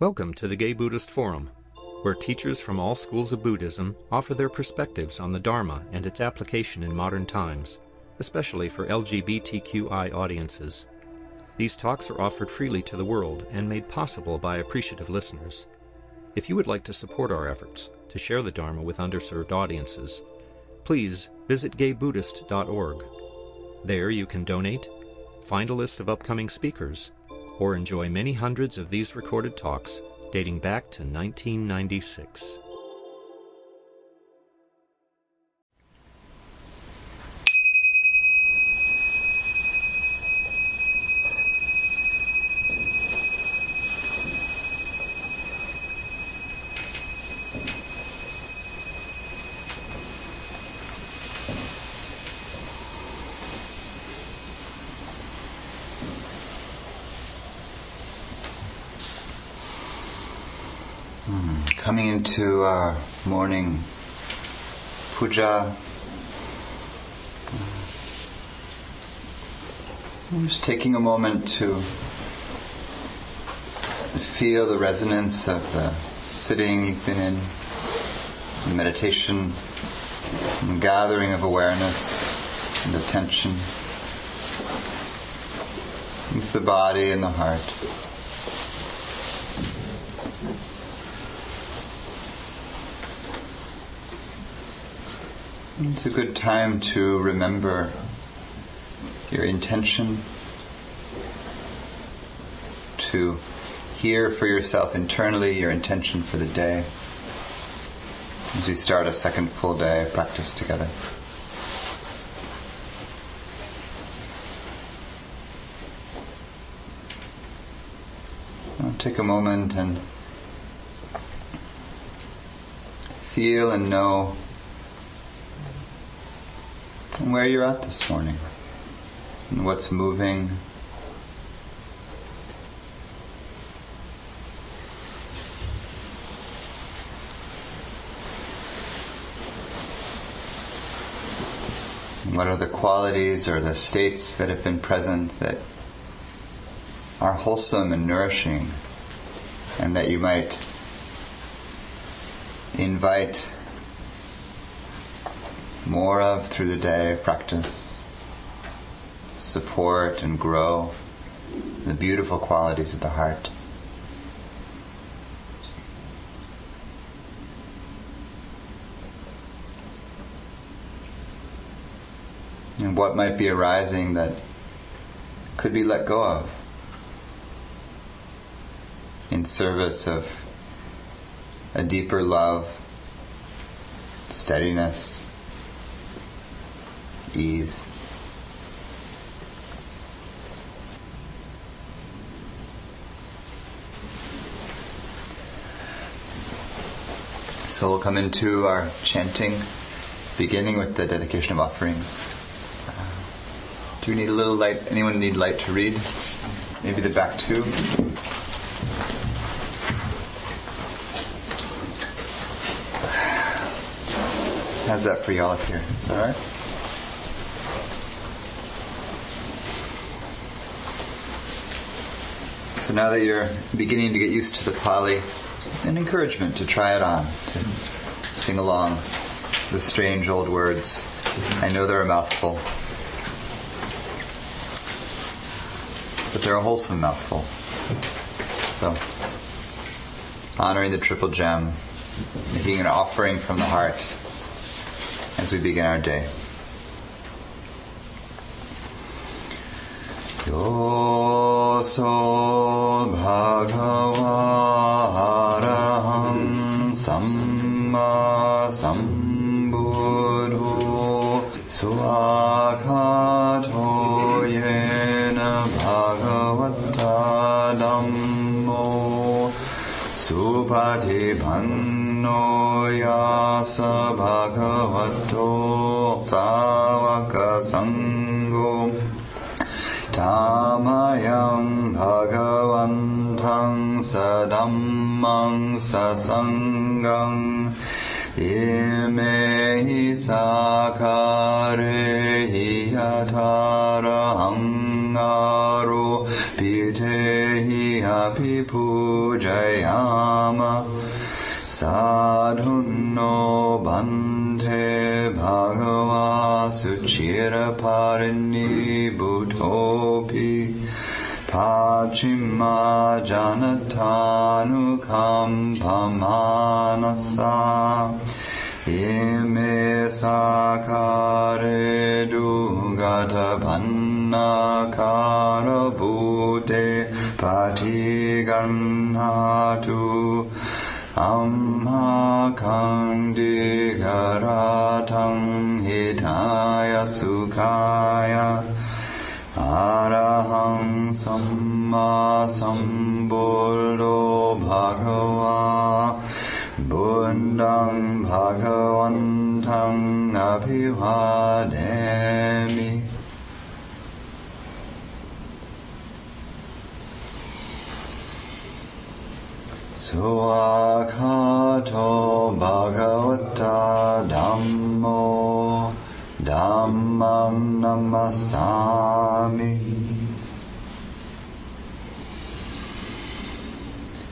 Welcome to the Gay Buddhist Forum, where teachers from all schools of Buddhism offer their perspectives on the Dharma and its application in modern times, especially for LGBTQI audiences. These talks are offered freely to the world and made possible by appreciative listeners. If you would like to support our efforts to share the Dharma with underserved audiences, please visit gaybuddhist.org. There you can donate, find a list of upcoming speakers, or enjoy many hundreds of these recorded talks dating back to 1996. Coming into our morning puja, I'm just taking a moment to feel the resonance of the sitting you've been in, the meditation, and the gathering of awareness and attention with the body and the heart. It's a good time to remember your intention, to hear for yourself internally your intention for the day as we start a second full day of practice together. I'll take a moment and feel and know where you're at this morning and what's moving. What are the qualities or the states that have been present that are wholesome and nourishing, and that you might invite more of through the day of practice, support and grow the beautiful qualities of the heart. And what might be arising that could be let go of in service of a deeper love, steadiness, ease. So we'll come into our chanting, beginning with the dedication of offerings. Do we need a little light? Anyone need light to read? Maybe the back two? How's that for y'all up here? Is that all right? So now that you're beginning to get used to the Pali, an encouragement to try it on, to sing along the strange old words. I know they're a mouthful, but they're a wholesome mouthful. So, honoring the triple gem, making an offering from the heart as we begin our day. Yoso bhagava araham samma sambuddho suakato yena bhagavata dhammo supatipanno yasa bhagavato savaka sangho Dhamayam bhagavantang sadammang sasangang imehi sakarehi yatara angaro pitehi api pujayama sadhunno bante bhagava suchira parini bhutopi pachima janatanu kampamanasa ime sakare dugata panna karabhute patiganhatu Amha kandi garatam hitaya sukhaya araham samma sambuddho bhagava buddham bhagavantam abhivademi. Suakhato bhagavata dhammo dhammam namasami.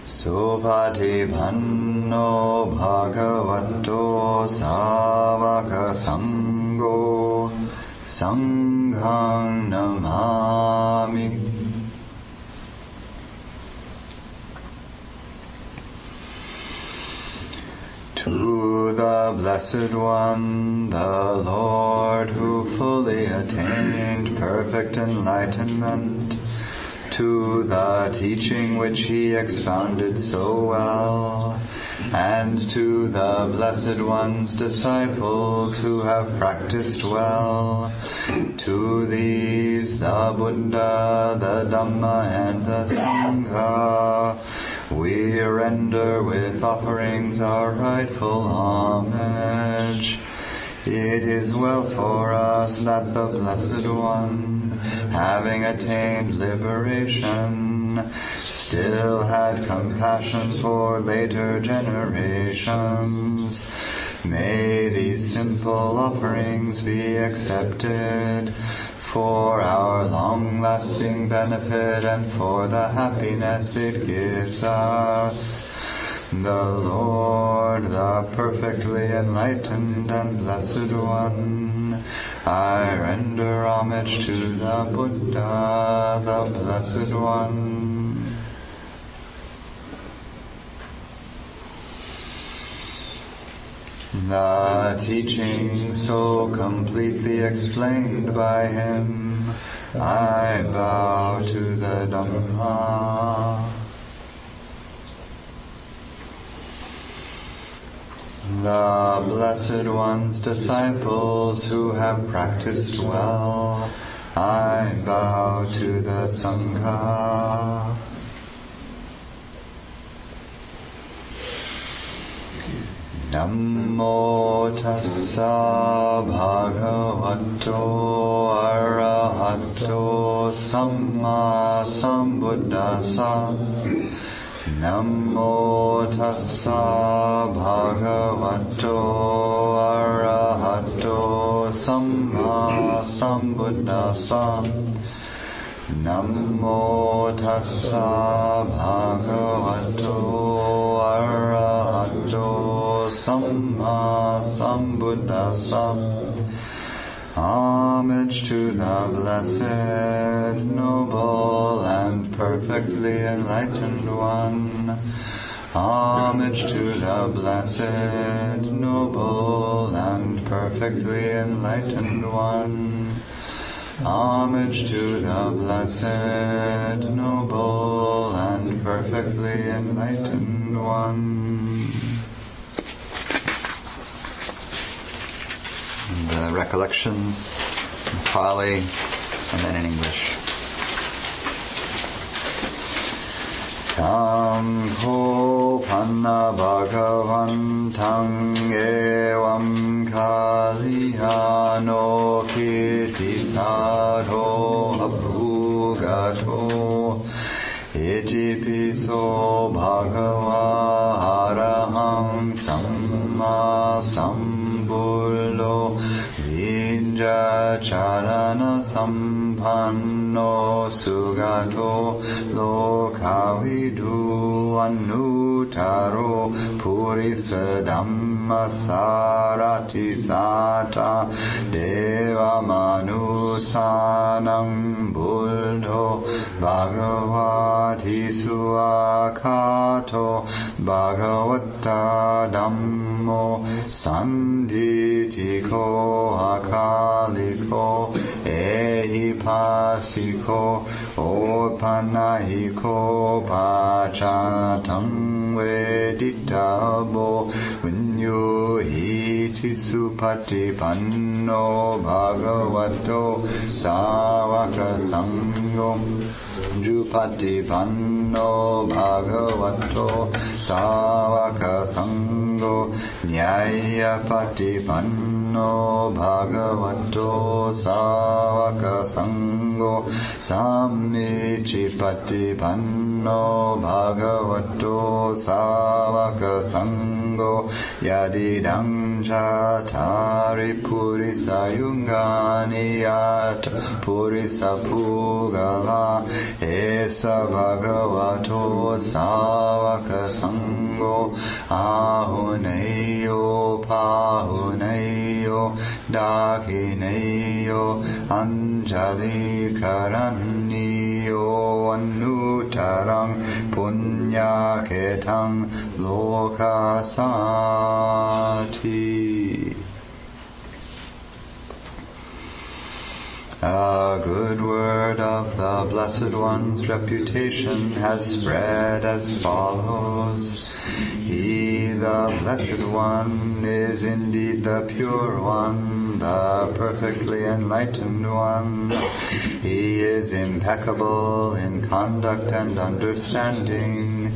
Supatipanno bhagavato savaka sangho sanghang namami. To the Blessed One, the Lord, who fully attained perfect enlightenment, to the teaching which he expounded so well, and to the Blessed One's disciples who have practiced well, to these the Buddha, the Dhamma, and the Sangha, we render with offerings our rightful homage. It is well for us that the Blessed One, having attained liberation, still had compassion for later generations. May these simple offerings be accepted for our long-lasting benefit and for the happiness it gives us. The Lord, the perfectly enlightened and Blessed One, I render homage to the Buddha, the Blessed One. The teaching so completely explained by him, I bow to the Dhamma. The Blessed One's disciples who have practiced well, I bow to the Sangha. Nammo tassa bhagavato arahato samma sambuddhassa. Nammo tassa bhagavato arahato samma sambuddhassa. Nammo tassa bhagavato arahato samma sambuddhassa. Homage to the Blessed, Noble, and Perfectly Enlightened One. Homage to the Blessed, Noble, and Perfectly Enlightened One. Homage to the Blessed, Noble, and Perfectly Enlightened One. The recollections in Pali and then in English. Tangho panna bhagavantang evam kaliyano kiti sadho abhugato iti piso bhagava araham samma sambuddho vinja charana sampanno sugato lokavi Anutaro Purisa Dhamma Sarati Sata Deva Manusanam Buddho Bhagavati Suakato Bhagavata Dhammo Sanditiko Akaliko Ehipasiko Opanahiko Pachatam Veditabo Vinyuhiti Supati Panno Bhagavato Savaka Sangho Jupati Panno Bhagavato Savaka Sangho Nyaya Pati Panno Bhagavato Savaka Sangho Samnichi Pati Panno Bhagavato Savaka Sangho Yadidang Chatari Purisa Yungani Yata Purisa Pugala Esa Bhagavato Savaka Sangho Ahuneyo Pahuneyo Dakineyo Anjali Karaniyo Anutarang Punyaketang Lokasati. A good word of the Blessed One's reputation has spread as follows. He, the Blessed One, is indeed the Pure One, the perfectly enlightened One. He is impeccable in conduct and understanding,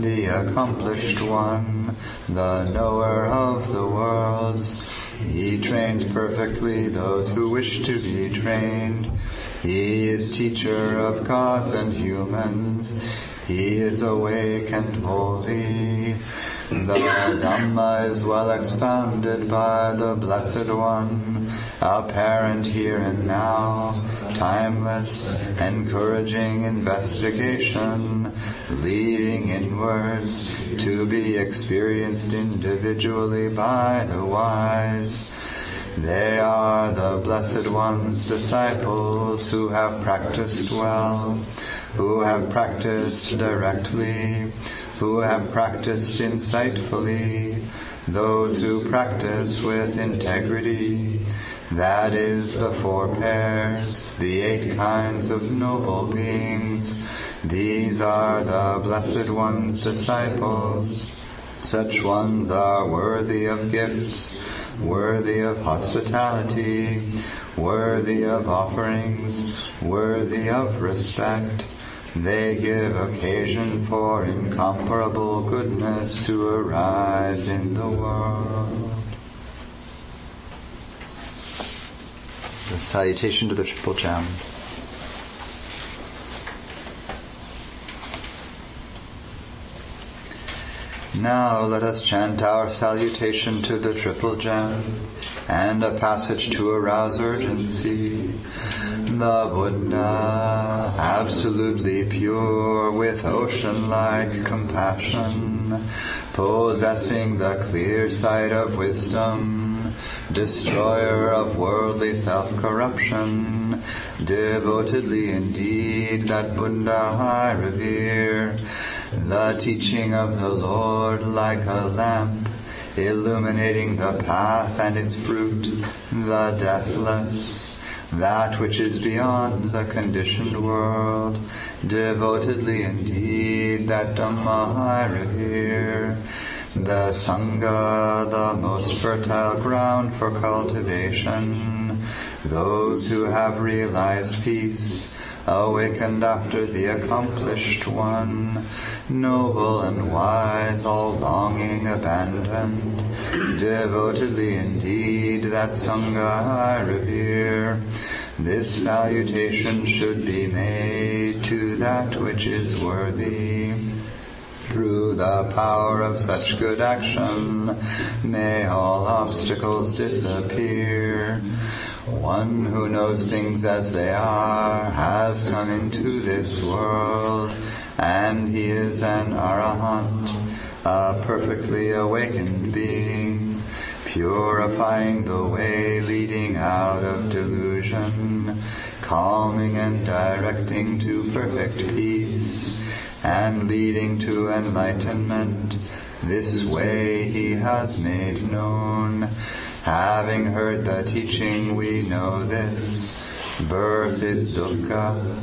the accomplished One, the knower of the worlds. He trains perfectly those who wish to be trained. He is teacher of gods and humans. He is awake and holy. The Dhamma is well expounded by the Blessed One, apparent here and now, timeless, encouraging investigation, leading inwards, to be experienced individually by the wise. They are the Blessed One's disciples who have practiced well, who have practiced directly, who have practiced insightfully, those who practice with integrity. That is the 4 pairs, the 8 kinds of noble beings. These are the Blessed One's disciples. Such ones are worthy of gifts, worthy of hospitality, worthy of offerings, worthy of respect. They give occasion for incomparable goodness to arise in the world. The salutation to the Triple Gem. Now let us chant our salutation to the Triple Gem and a passage to arouse urgency. The Buddha, absolutely pure with ocean-like compassion, possessing the clear sight of wisdom, destroyer of worldly self-corruption, devotedly indeed that Buddha I revere. The teaching of the Lord like a lamp, illuminating the path and its fruit, the deathless, that which is beyond the conditioned world, devotedly indeed that Dhamma I revere. The Sangha, the most fertile ground for cultivation, those who have realized peace, awakened after the accomplished one, noble and wise, all longing abandoned, devotedly indeed that Sangha I revere. This salutation should be made to that which is worthy. Through the power of such good action, may all obstacles disappear. One who knows things as they are has come into this world, and he is an Arahant. a perfectly awakened being, purifying the way leading out of delusion, calming and directing to perfect peace, and leading to enlightenment. This way he has made known. Having heard the teaching, we know this. Birth is dukkha,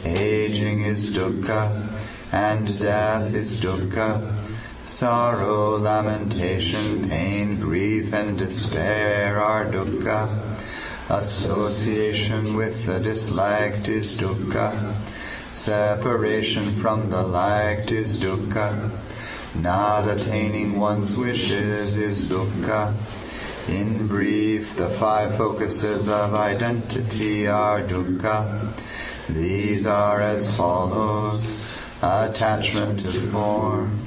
aging is dukkha, and death is dukkha. Sorrow, lamentation, pain, grief, and despair are dukkha. Association with the disliked is dukkha. Separation from the liked is dukkha. Not attaining one's wishes is dukkha. In brief, the 5 focuses of identity are dukkha. These are as follows: attachment to form,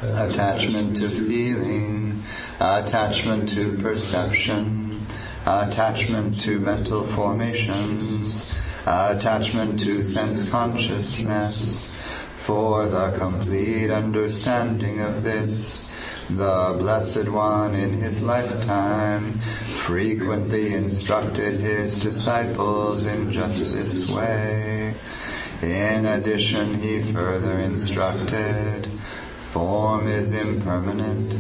attachment to feeling, attachment to perception, attachment to mental formations, attachment to sense consciousness. For the complete understanding of this, the Blessed One in his lifetime frequently instructed his disciples in just this way. In addition, he further instructed, form is impermanent,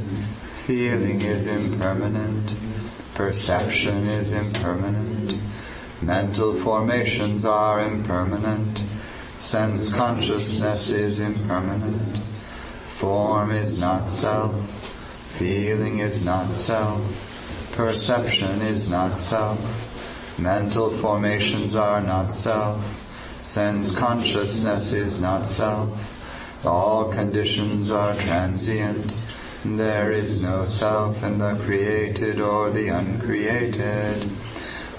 feeling is impermanent, perception is impermanent, mental formations are impermanent, sense consciousness is impermanent, form is not self, feeling is not self, perception is not self, mental formations are not self, sense consciousness is not self. All conditions are transient. There is no self in the created or the uncreated.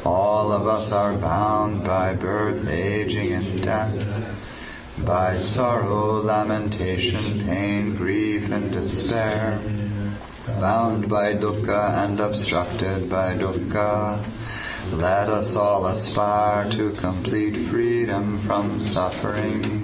All of us are bound by birth, aging, and death, by sorrow, lamentation, pain, grief, and despair, bound by dukkha and obstructed by dukkha. Let us all aspire to complete freedom from suffering.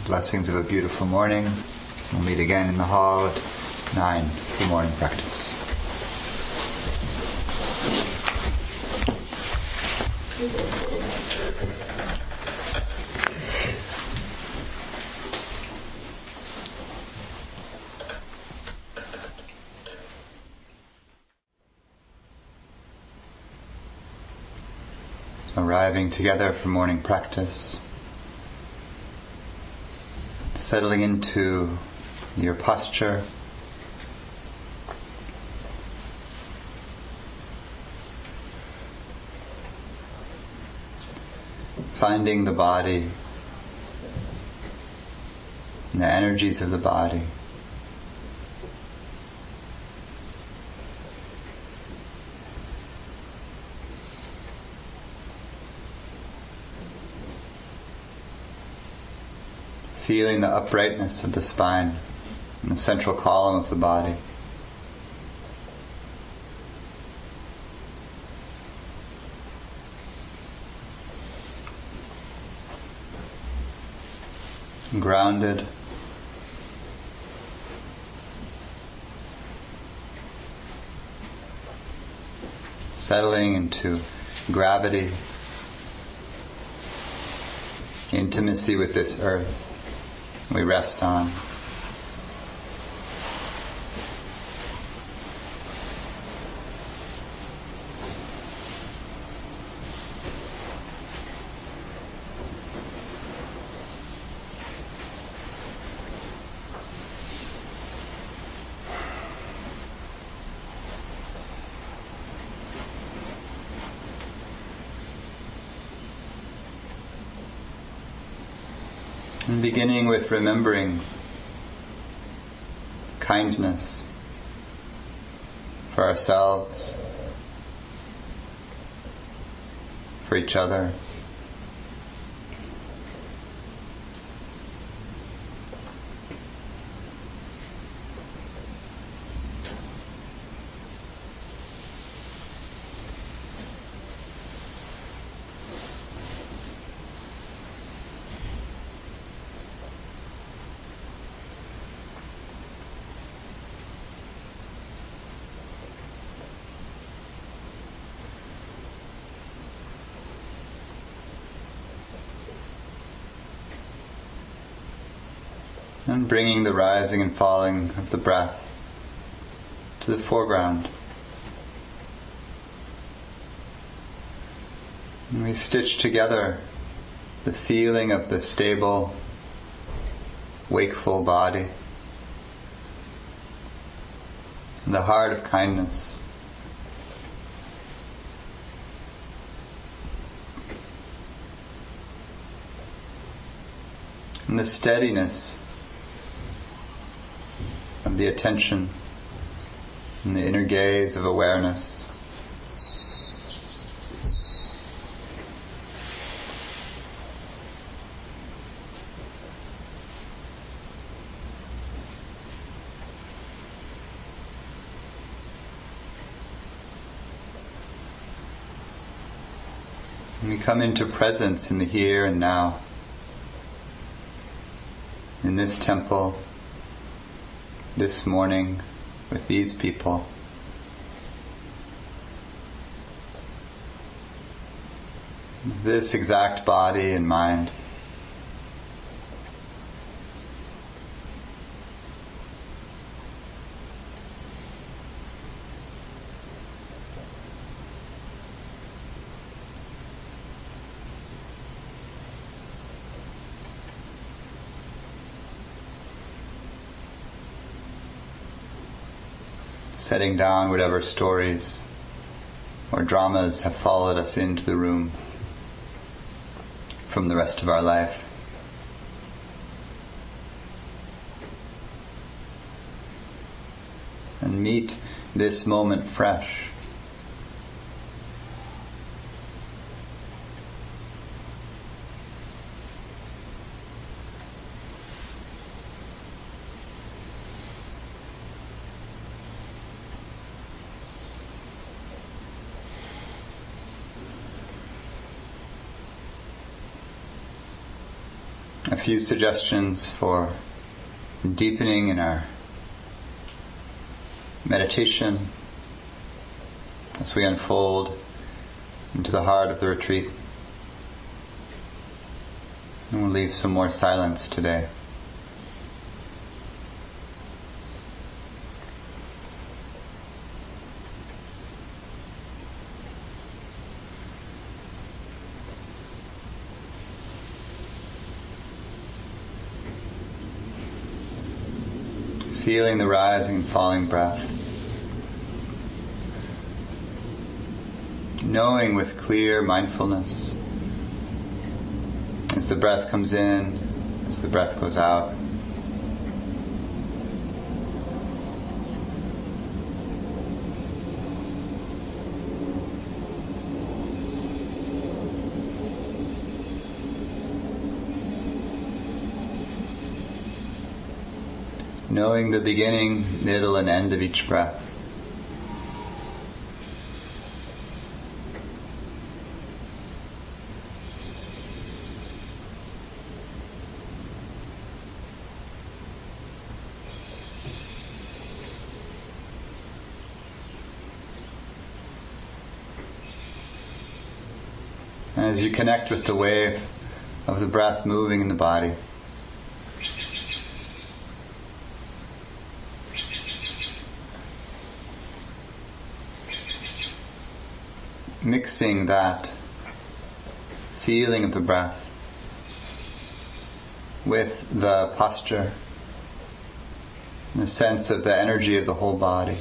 Blessings of a beautiful morning. We'll meet again in the hall at 9 for morning practice. Arriving together for morning practice, settling into your posture, finding the body and the energies of the body. Feeling the uprightness of the spine and the central column of the body. Grounded. Settling into gravity, intimacy with this earth we rest on. And beginning with remembering kindness for ourselves, for each other. And bringing the rising and falling of the breath to the foreground. And we stitch together the feeling of the stable, wakeful body, and the heart of kindness. And the steadiness of the attention and the inner gaze of awareness. And we come into presence in the here and now, in this temple, this morning, with these people. This exact body and mind. Setting down whatever stories or dramas have followed us into the room from the rest of our life. And meet this moment fresh. a few suggestions for deepening in our meditation as we unfold into the heart of the retreat. And we'll leave some more silence today. Feeling the rising and falling breath. Knowing with clear mindfulness as the breath comes in, as the breath goes out. Knowing the beginning, middle, and end of each breath. And as you connect with the wave of the breath moving in the body, mixing that feeling of the breath with the posture and the sense of the energy of the whole body.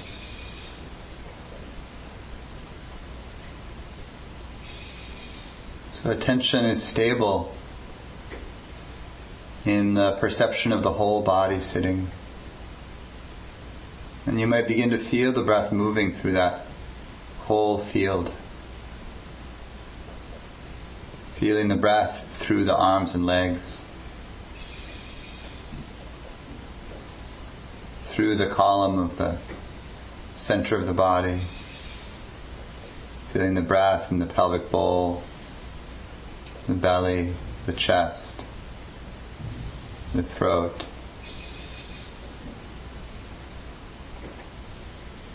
So attention is stable in the perception of the whole body sitting. And you might begin to feel the breath moving through that whole field. Feeling the breath through the arms and legs, through the column of the center of the body, feeling the breath in the pelvic bowl, the belly, the chest, the throat,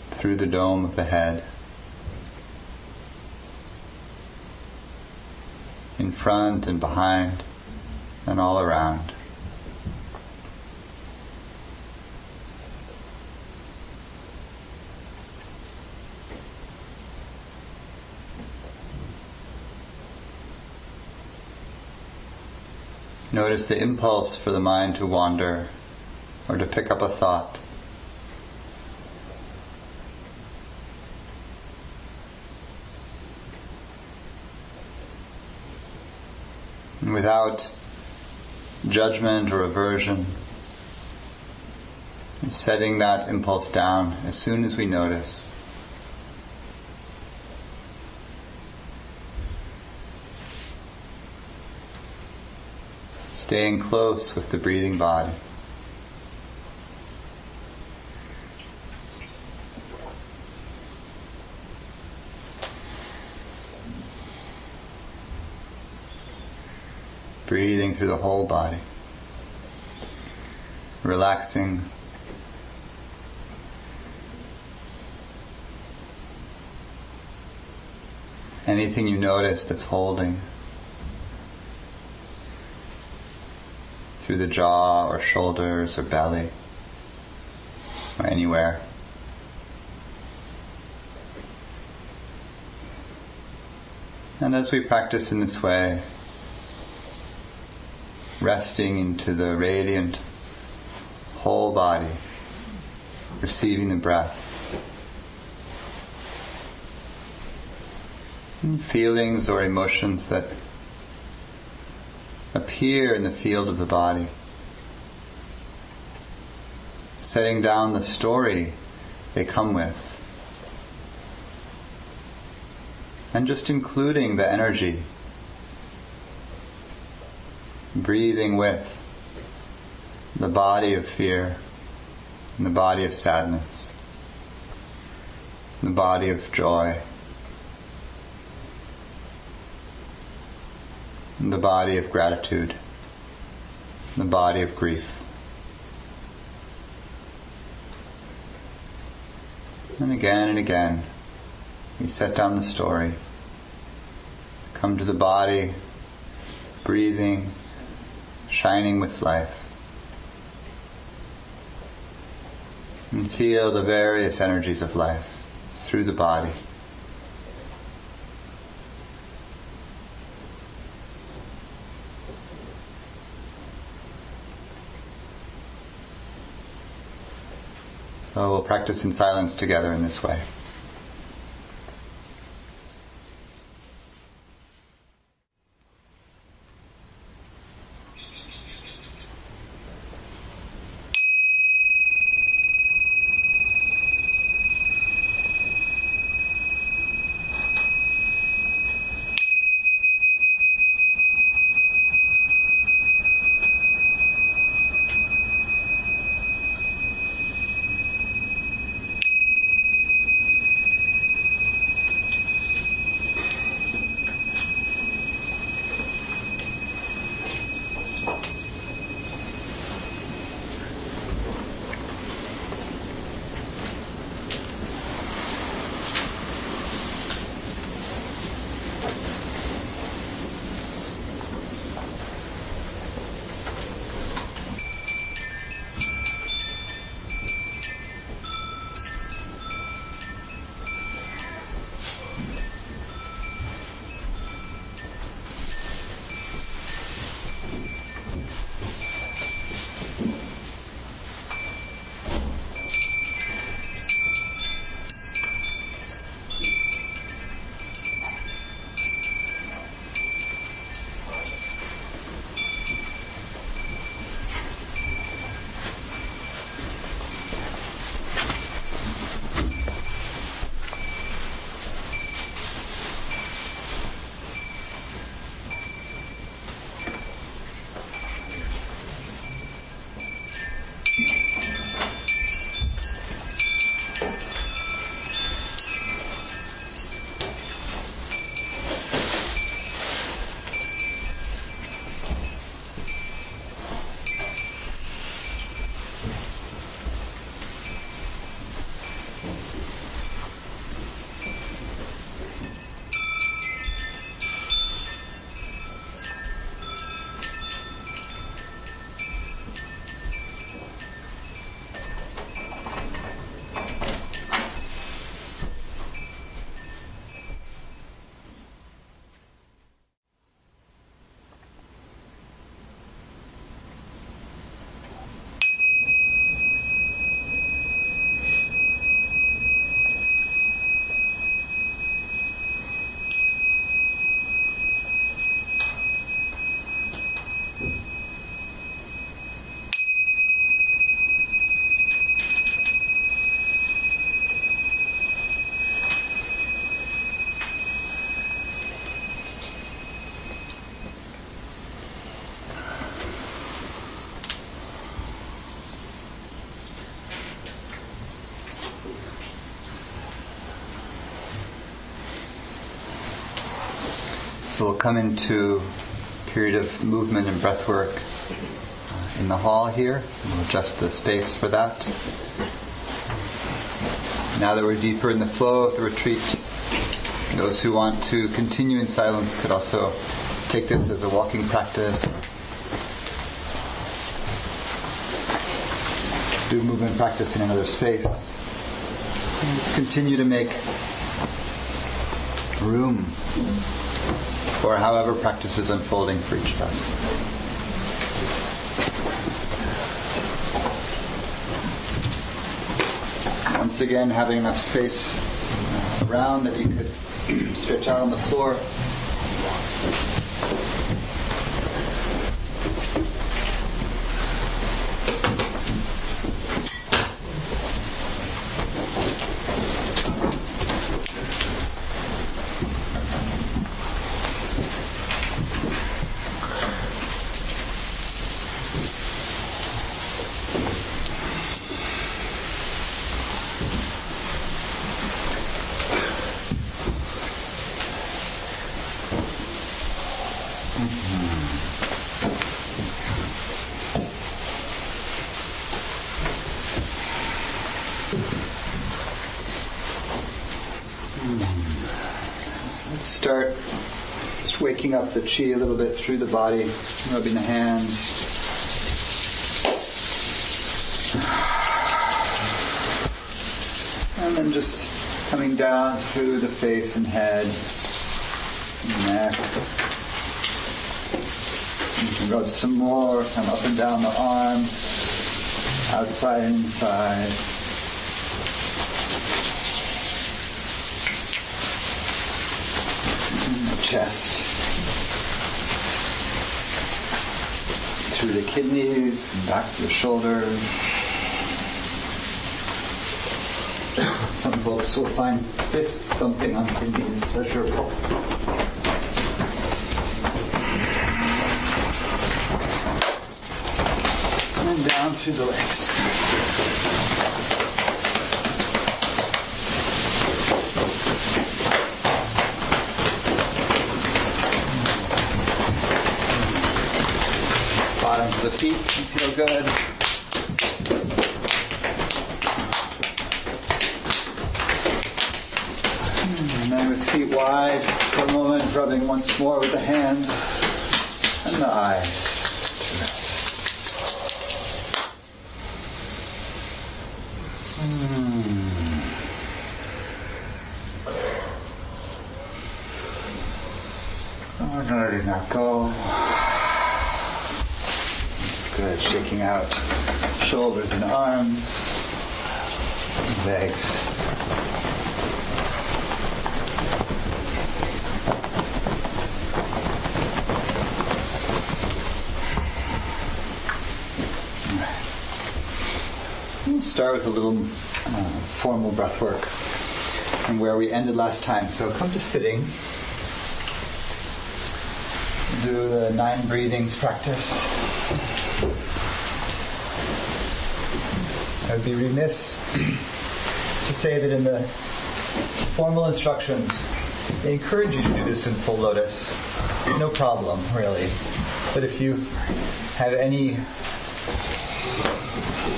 through the dome of the head, in front and behind and all around. Notice the impulse for the mind to wander or to pick up a thought. And without judgment or aversion, setting that impulse down as soon as we notice. Staying close with the breathing body. Breathing through the whole body. Relaxing. Anything you notice that's holding. Through the jaw or shoulders or belly or anywhere. And as we practice in this way, resting into the radiant whole body, receiving the breath, and feelings or emotions that appear in the field of the body, setting down the story they come with, and just including the energy, breathing with the body of fear and the body of sadness, the body of joy, and the body of gratitude. the body of grief. And again, we set down the story, come to the body, breathing, shining with life, and feel the various energies of life through the body. So we'll practice in silence together in this way. So we'll come into a period of movement and breath work in the hall here. And we'll adjust the space for that. Now that we're deeper in the flow of the retreat, those who want to continue in silence could also take this as a walking practice, or do movement practice in another space. And just continue to make room for however practice is unfolding for each of us. Once again, having enough space around that you could stretch out on the floor. Let's start just waking up the chi a little bit through the body, rubbing the hands. And then just coming down through the face and head, neck. You can rub some more, come up and down the arms, outside and inside. Chest, through the kidneys, and backs of the shoulders. Some folks will find fists thumping on kidneys pleasurable. And then down through the legs. Bottoms of the feet can feel good. And then with feet wide for a moment, rubbing once more with the hands and the eyes. Oh, no, letting that go. Good, shaking out shoulders and arms, legs. We'll start with a little formal breath work and where we ended last time. So come to sitting. Do the 9 breathings practice. I would be remiss to say that in the formal instructions, they encourage you to do this in full lotus. No problem, really. But if you have any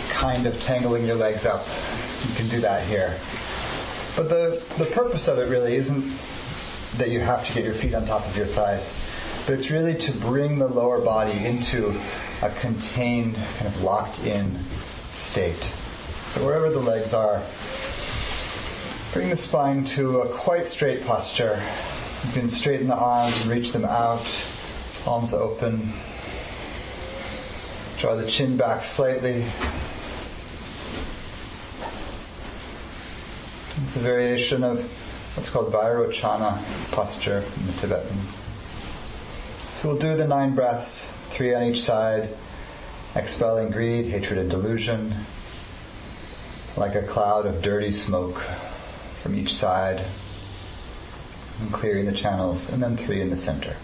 kind of tangling your legs up, you can do that here. But the purpose of it really isn't that you have to get your feet on top of your thighs, but it's really to bring the lower body into a contained, kind of locked-in state. So wherever the legs are, bring the spine to a quite straight posture. You can straighten the arms and reach them out, palms open. Draw the chin back slightly. It's a variation of what's called Vajrapani posture in the Tibetan. So we'll do the 9 breaths, 3 on each side, expelling greed, hatred, and delusion, like a cloud of dirty smoke from each side, and clearing the channels, and then 3 in the center.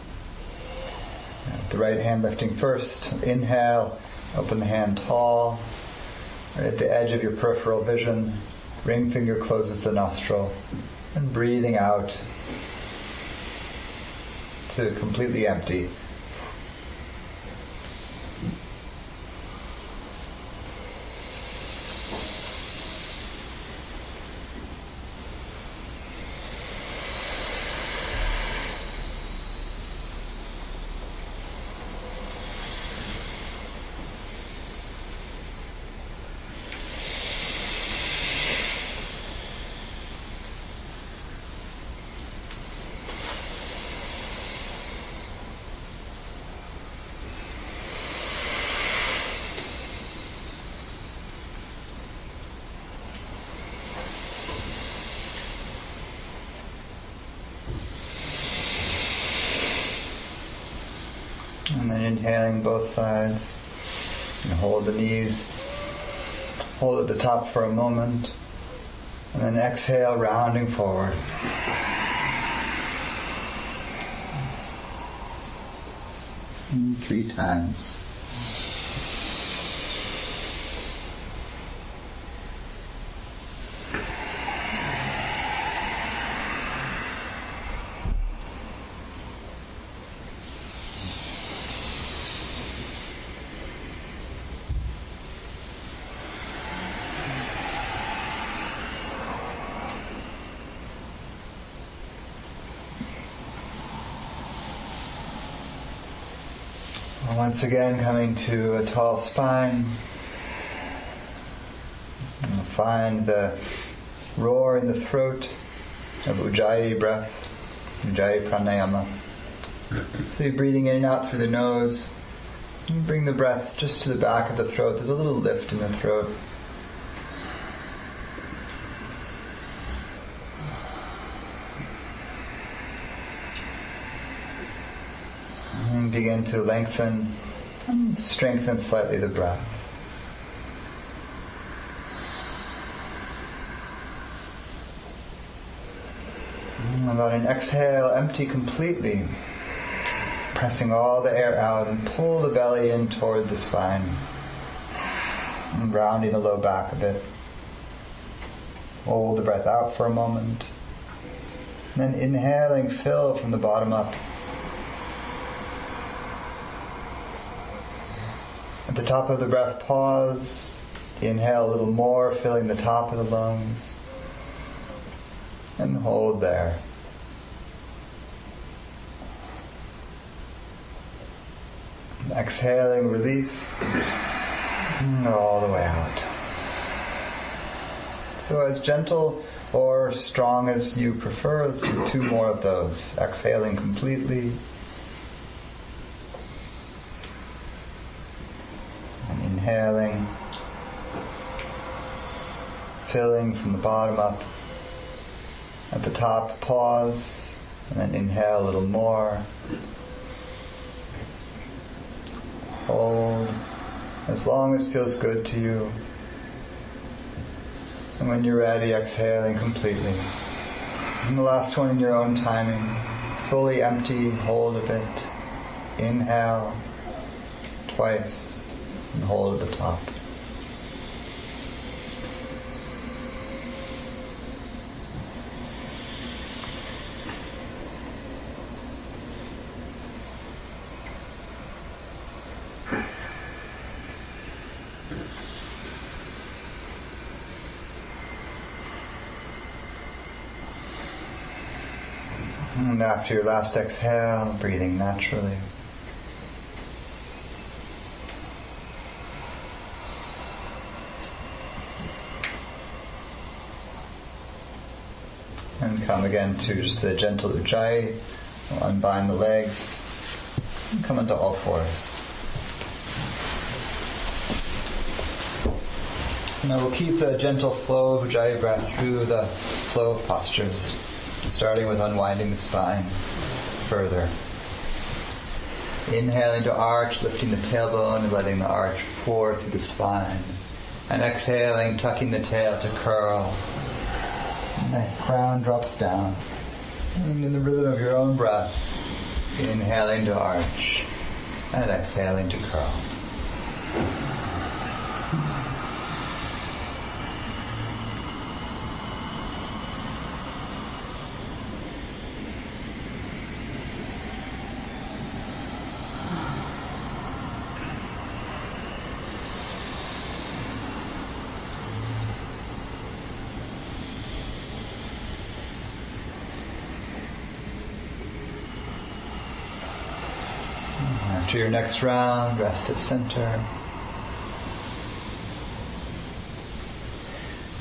The right hand lifting first. Inhale, open the hand tall, right at the edge of your peripheral vision. Ring finger closes the nostril, and breathing out to completely empty. And then inhaling both sides. And hold the knees. Hold at the top for a moment. And then exhale, rounding forward. And 3 times. Once again, coming to a tall spine. And find the roar in the throat of Ujjayi breath, Ujjayi pranayama. So you're breathing in and out through the nose. You bring the breath just to the back of the throat. There's a little lift in the throat. And begin to lengthen and strengthen slightly the breath. And on an exhale, empty completely, pressing all the air out, and pull the belly in toward the spine, and rounding the low back a bit. Hold the breath out for a moment. And then inhaling, fill from the bottom up. At the top of the breath, pause. Inhale a little more, filling the top of the lungs. And hold there. Exhaling, release. And all the way out. So as gentle or strong as you prefer, let's do 2 more of those. Exhaling completely. And inhaling. Filling from the bottom up. At the top, pause. And then inhale a little more. Hold as long as feels good to you. And when you're ready, exhaling completely. And the last one in your own timing. Fully empty, hold a bit. Inhale twice and hold at the top. And after your last exhale, breathing naturally. And come again to just the gentle Ujjayi. We'll unbind the legs and come into all fours. Now we'll keep the gentle flow of Ujjayi breath through the flow of postures. Starting with unwinding the spine further. Inhaling to arch, lifting the tailbone and letting the arch pour through the spine. And exhaling, tucking the tail to curl. And the crown drops down. And in the rhythm of your own breath, inhaling to arch and exhaling to curl. After your next round, rest at center.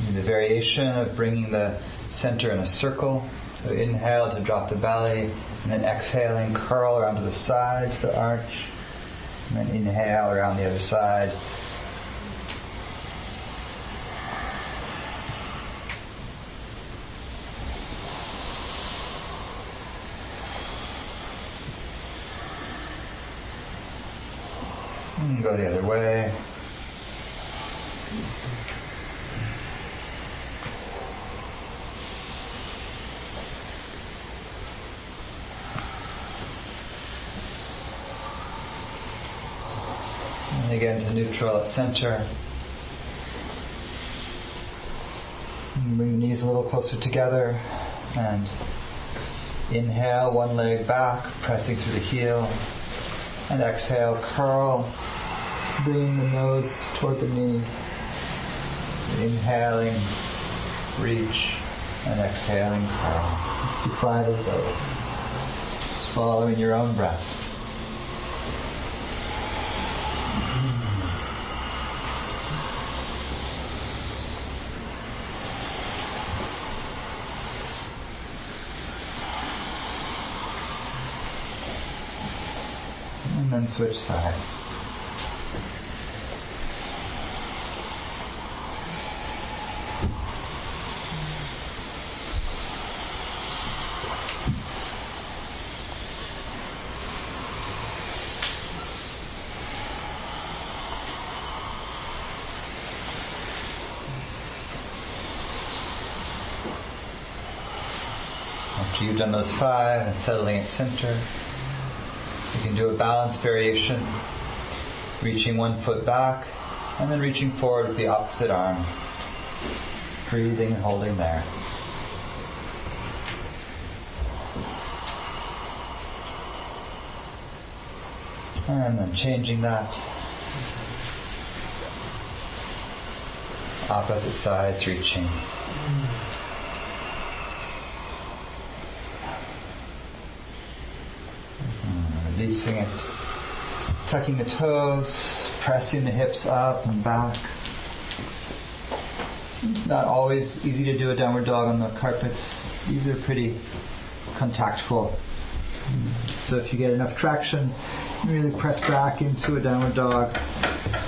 And the variation of bringing the center in a circle. So inhale to drop the belly, and then exhaling, curl around to the side, to the arch. And then inhale around the other side. And go the other way. And again to neutral at center. And bring the knees a little closer together. And inhale, one leg back, pressing through the heel. And exhale, curl, bringing the nose toward the knee. Inhaling, reach, and exhaling, curl. Let's do 5 of those. Just following your own breath. And then switch sides. After you've done those 5 and settling at center, you can do a balance variation, reaching one foot back and then reaching forward with the opposite arm, breathing and holding there. And then changing that. Opposite sides reaching. Releasing it. Tucking the toes, pressing the hips up and back. It's not always easy to do a downward dog on the carpets. These are pretty contactful. So if you get enough traction, really press back into a downward dog.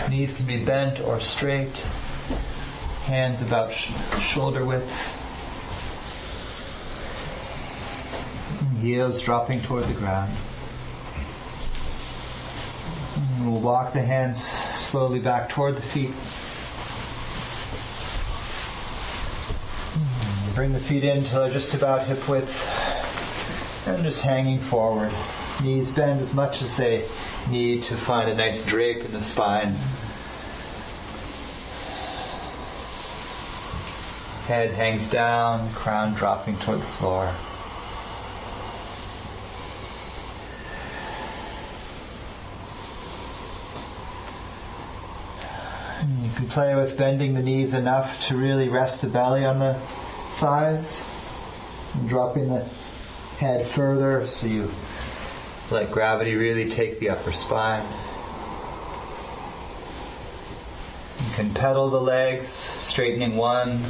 Knees can be bent or straight. Hands about shoulder width. Heels dropping toward the ground. And we'll walk the hands slowly back toward the feet. Bring the feet in until they're just about hip width. And just hanging forward. Knees bend as much as they need to find a nice drape in the spine. Head hangs down, crown dropping toward the floor. And you can play with bending the knees enough to really rest the belly on the thighs, and dropping the head further so you let gravity really take the upper spine. You can pedal the legs, straightening one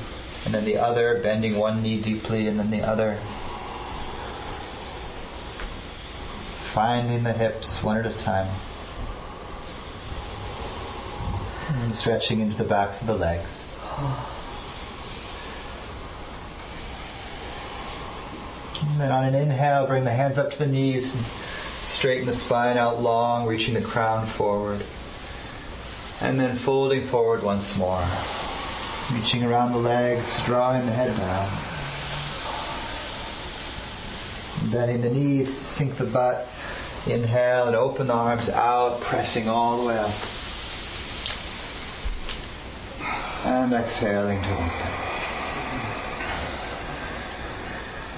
and then the other, bending one knee deeply and then the other. Finding the hips one at a time. And stretching into the backs of the legs. And then on an inhale, bring the hands up to the knees and straighten the spine out long, reaching the crown forward. And then folding forward once more. Reaching around the legs, drawing the head down. Bending the knees, sink the butt. Inhale and open the arms out, pressing all the way up. And exhaling to open.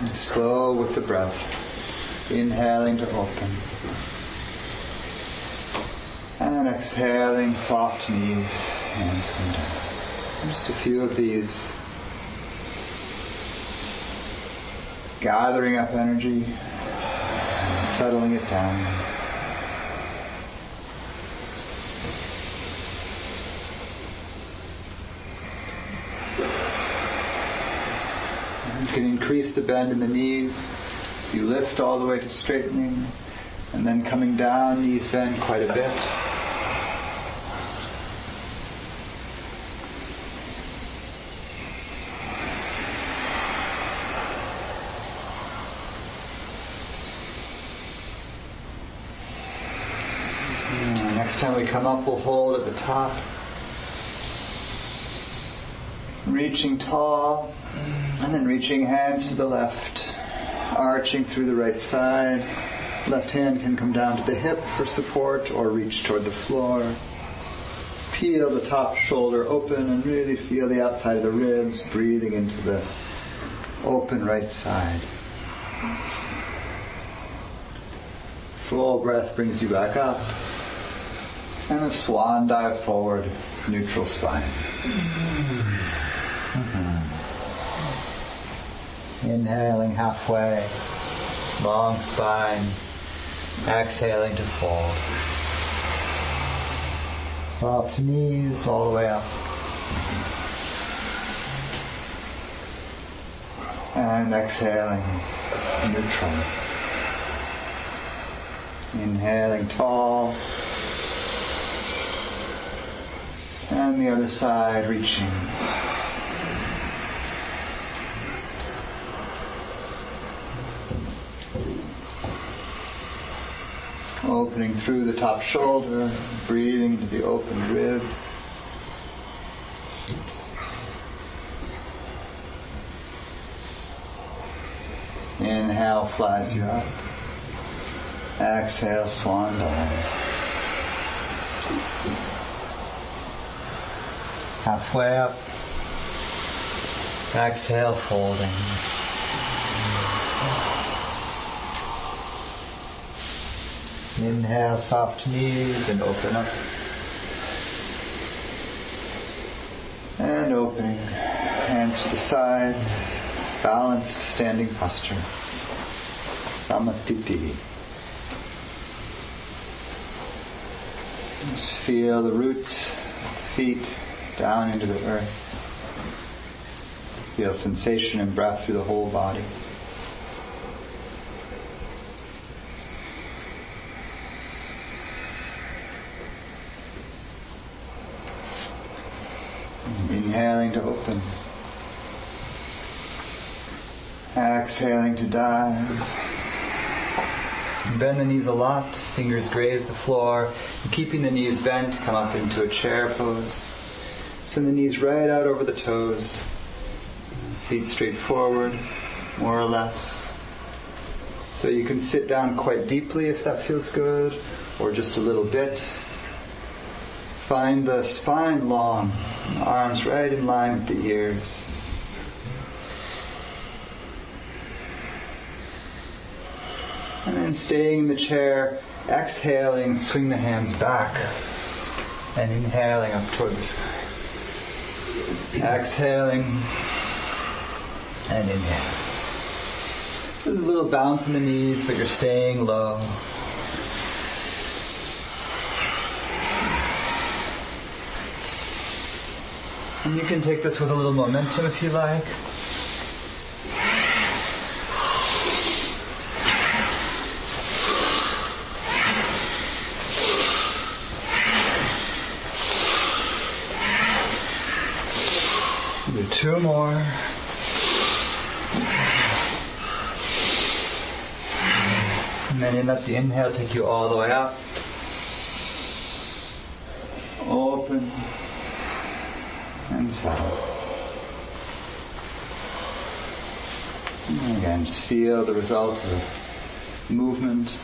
And slow with the breath. Inhaling to open. And exhaling, soft knees, hands come down. Just a few of these. Gathering up energy and settling it down. You can increase the bend in the knees. So you lift all the way to straightening, and then coming down, knees bend quite a bit. Next time we come up, we'll hold at the top. Reaching tall, and then reaching hands to the left, arching through the right side. Left hand can come down to the hip for support or reach toward the floor. Peel the top shoulder open and really feel the outside of the ribs, breathing into the open right side. Full breath brings you back up. And a swan dive forward, neutral spine. Inhaling halfway, long spine. Exhaling to fold. Soft knees all the way up. And exhaling, neutral. Inhaling tall. And the other side, reaching. Opening through the top shoulder, breathing into the open ribs. Inhale, flies you up. Exhale, swan dive. Halfway up. Exhale, folding. Inhale, soft knees and open up. And opening. Hands to the sides. Balanced standing posture. Samastiti. Just feel the roots, feet down into the earth. Feel sensation and breath through the whole body. Inhaling to open. Exhaling to dive. Bend the knees a lot, fingers graze the floor. And keeping the knees bent, come up into a chair pose. Send the knees right out over the toes. Feet straight forward, more or less. So you can sit down quite deeply if that feels good, or just a little bit. Find the spine long, and the arms right in line with the ears. And then staying in the chair, exhaling, swing the hands back, and inhaling up toward the sky. Exhaling, and inhale. There's a little bounce in the knees, but you're staying low. And you can take this with a little momentum if you like. Do 2 more. And then you let the inhale take you all the way up. Open. And settle. And again, just feel the result of movement.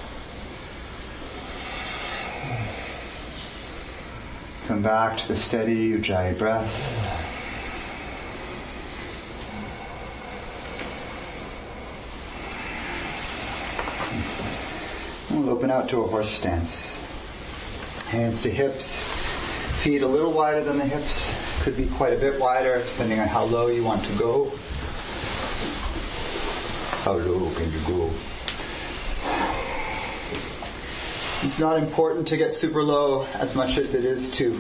Come back to the steady Ujjayi breath. We'll open out to a horse stance. Hands to hips, feet a little wider than the hips. Could be quite a bit wider, depending on how low you want to go. How low can you go? It's not important to get super low as much as it is to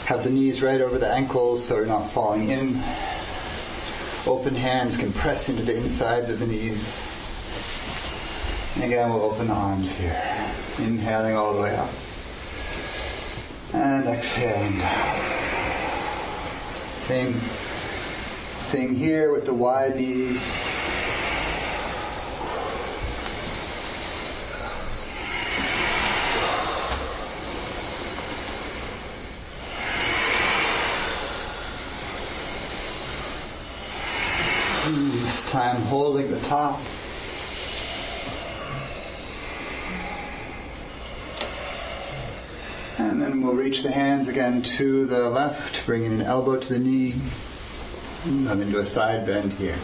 have the knees right over the ankles so you're not falling in. Open hands can press into the insides of the knees. And again, we'll open the arms here. Inhaling all the way up. And exhaling down. Same thing here with the wide knees. And this time holding the top. And then we'll reach the hands again to the left, bringing an elbow to the knee. And come into a side bend here.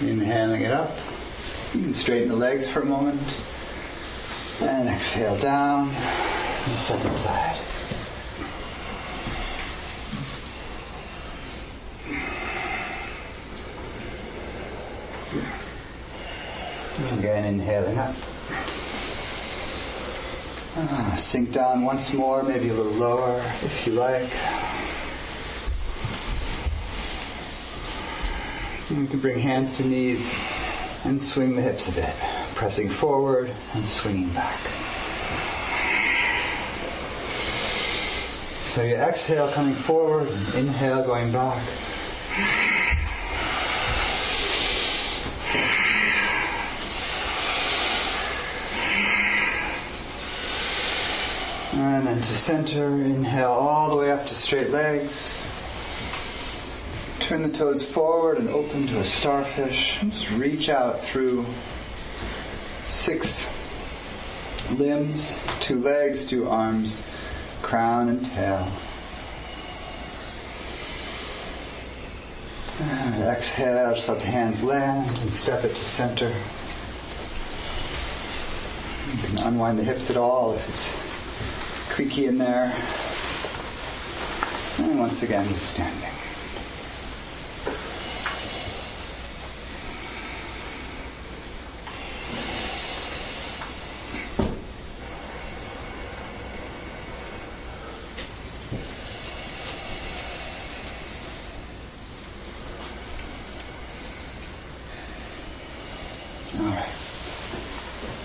Inhaling it up. You can straighten the legs for a moment. And exhale down. And the second side. Again, inhaling up. Sink down once more, maybe a little lower if you like. And you can bring hands to knees, And swing the hips a bit, pressing forward and swinging back. So you exhale coming forward, and inhale going back. And then to center, inhale all the way up to straight legs. Turn the toes forward and open to a starfish. And just reach out through 6 limbs, 2 legs, 2 arms, crown and tail. And exhale, just let the hands land and step it to center. You can unwind the hips at all if it's creaky in there. And once again, just standing.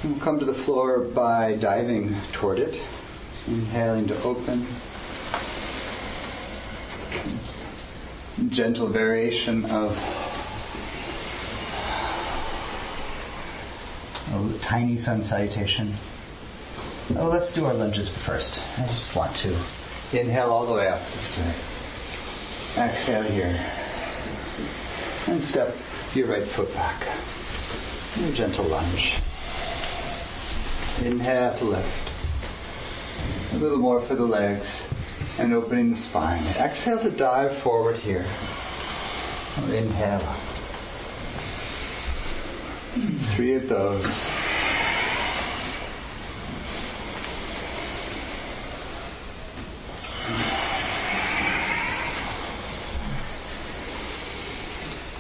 We'll come to the floor by diving toward it. Inhaling to open. Gentle variation of a tiny sun salutation. Oh, let's do our lunges first. I just want to inhale all the way up. Let's do it. Exhale here. And step your right foot back. Your gentle lunge. Inhale to lift. A little more for the legs. And opening the spine. Exhale to dive forward here. Inhale up. 3 of those.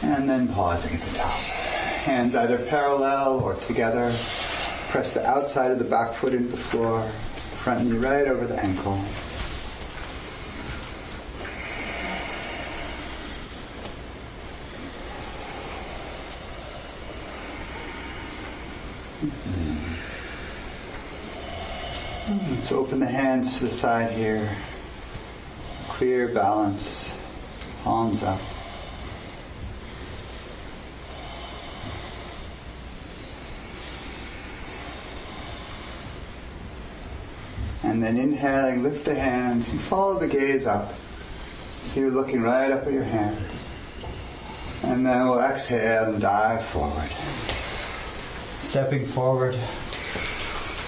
And then pausing at the top. Hands either parallel or together. Press the outside of the back foot into the floor. Front knee right over the ankle. Let's open the hands to the side here. Clear balance. Palms up. And then inhaling, lift the hands and follow the gaze up. So you're looking right up at your hands. And then we'll exhale and dive forward. Stepping forward.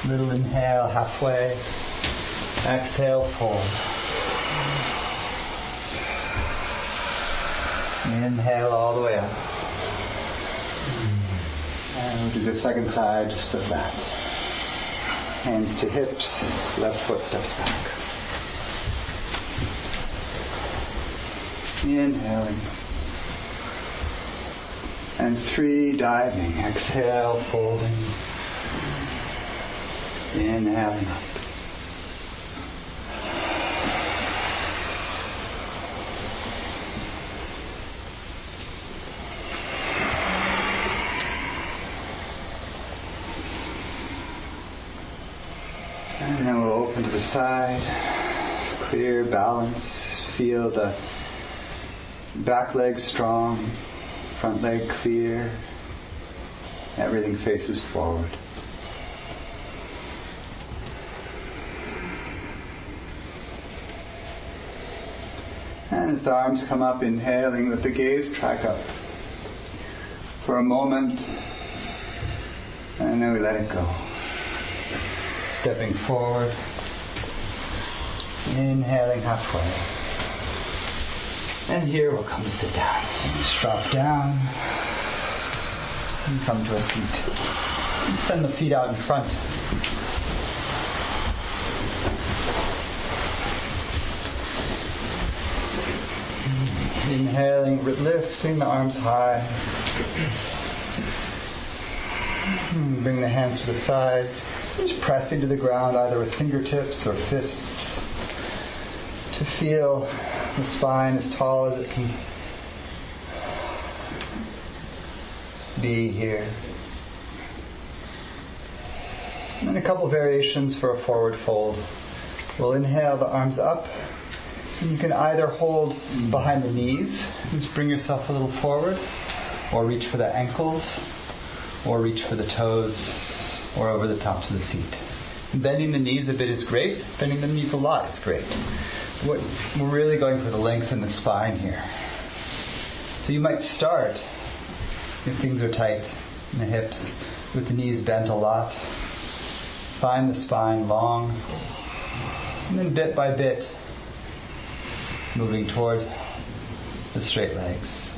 Little inhale, halfway. Exhale, fold. Inhale all the way up. And we'll do the second side just of that. Hands to hips, left foot steps back. Inhaling. And 3 diving. Exhale, folding. Inhaling up. And then we'll open to the side. Clear balance. Feel the back leg strong. Front leg clear. Everything faces forward. And as the arms come up, inhaling, let the gaze track up for a moment. And then we let it go. Stepping forward. Inhaling halfway. And here we'll come to sit down. Just drop down. And come to a seat. And send the feet out in front. Inhaling, lifting the arms high. Bring the hands to the sides. Just pressing to the ground either with fingertips or fists to feel the spine as tall as it can be here. And then a couple variations for a forward fold. We'll inhale the arms up. And you can either hold behind the knees, just bring yourself a little forward, or reach for the ankles, or reach for the toes, or over the tops of the feet. Bending the knees a bit is great. Bending the knees a lot is great. We're really going for the length in the spine here. So you might start, if things are tight in the hips, with the knees bent a lot. Find the spine long, and then bit by bit, moving toward the straight legs.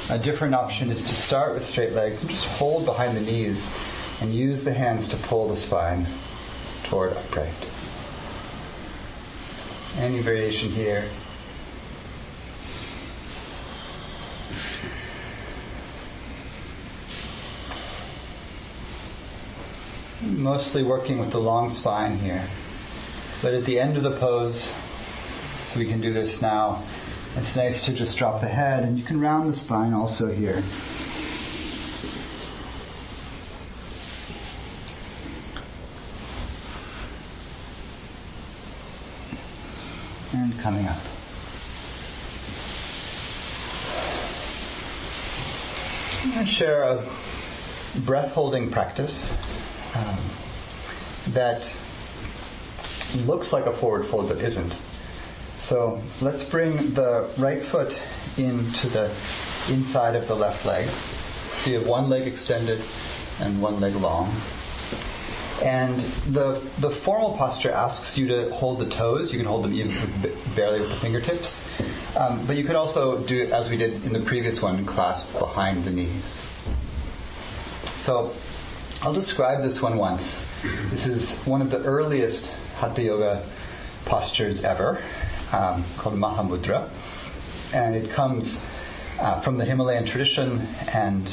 A different option is to start with straight legs and just hold behind the knees and use the hands to pull the spine toward upright. Any variation here. Mostly working with the long spine here. But at the end of the pose, so we can do this now, it's nice to just drop the head, and you can round the spine also here. And coming up. I'm going to share a breath holding practice that looks like a forward fold but isn't. So let's bring the right foot into the inside of the left leg. So you have one leg extended and one leg long. And the formal posture asks you to hold the toes. You can hold them even barely with the fingertips. But you could also do, as we did in the previous one, clasp behind the knees. So I'll describe this one once. This is one of the earliest Hatha Yoga postures ever, called Mahamudra. And it comes from the Himalayan tradition and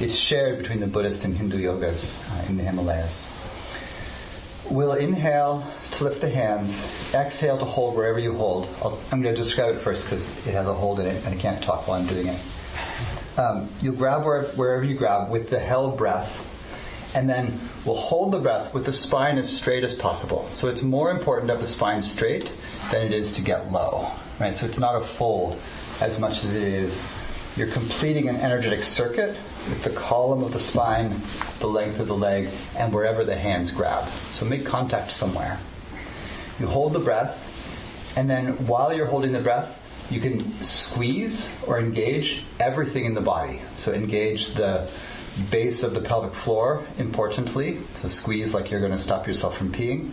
is shared between the Buddhist and Hindu yogas in the Himalayas. We'll inhale to lift the hands, exhale to hold wherever you hold. I'm going to describe it first because it has a hold in it and I can't talk while I'm doing it. You'll grab wherever you grab with the held breath, and then we'll hold the breath with the spine as straight as possible. So it's more important to have the spine straight than it is to get low. Right? So it's not a fold as much as it is you're completing an energetic circuit with the column of the spine, the length of the leg, and wherever the hands grab. So make contact somewhere. You hold the breath, and then while you're holding the breath, you can squeeze or engage everything in the body. So engage the base of the pelvic floor, importantly. So squeeze like you're going to stop yourself from peeing.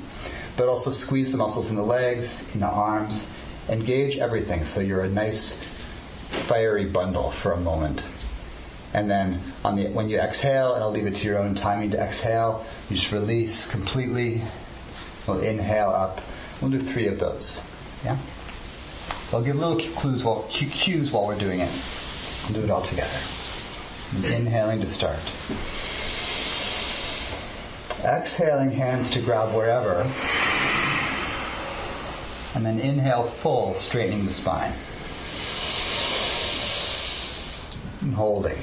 But also squeeze the muscles in the legs, in the arms. Engage everything so you're a nice fiery bundle for a moment. And then when you exhale, and I'll leave it to your own timing to exhale, you just release completely. We'll inhale up. We'll do 3 of those. Yeah? I'll give little cues while we're doing it. We'll do it all together. And inhaling to start. Exhaling, hands to grab wherever. And then inhale full, straightening the spine. And holding.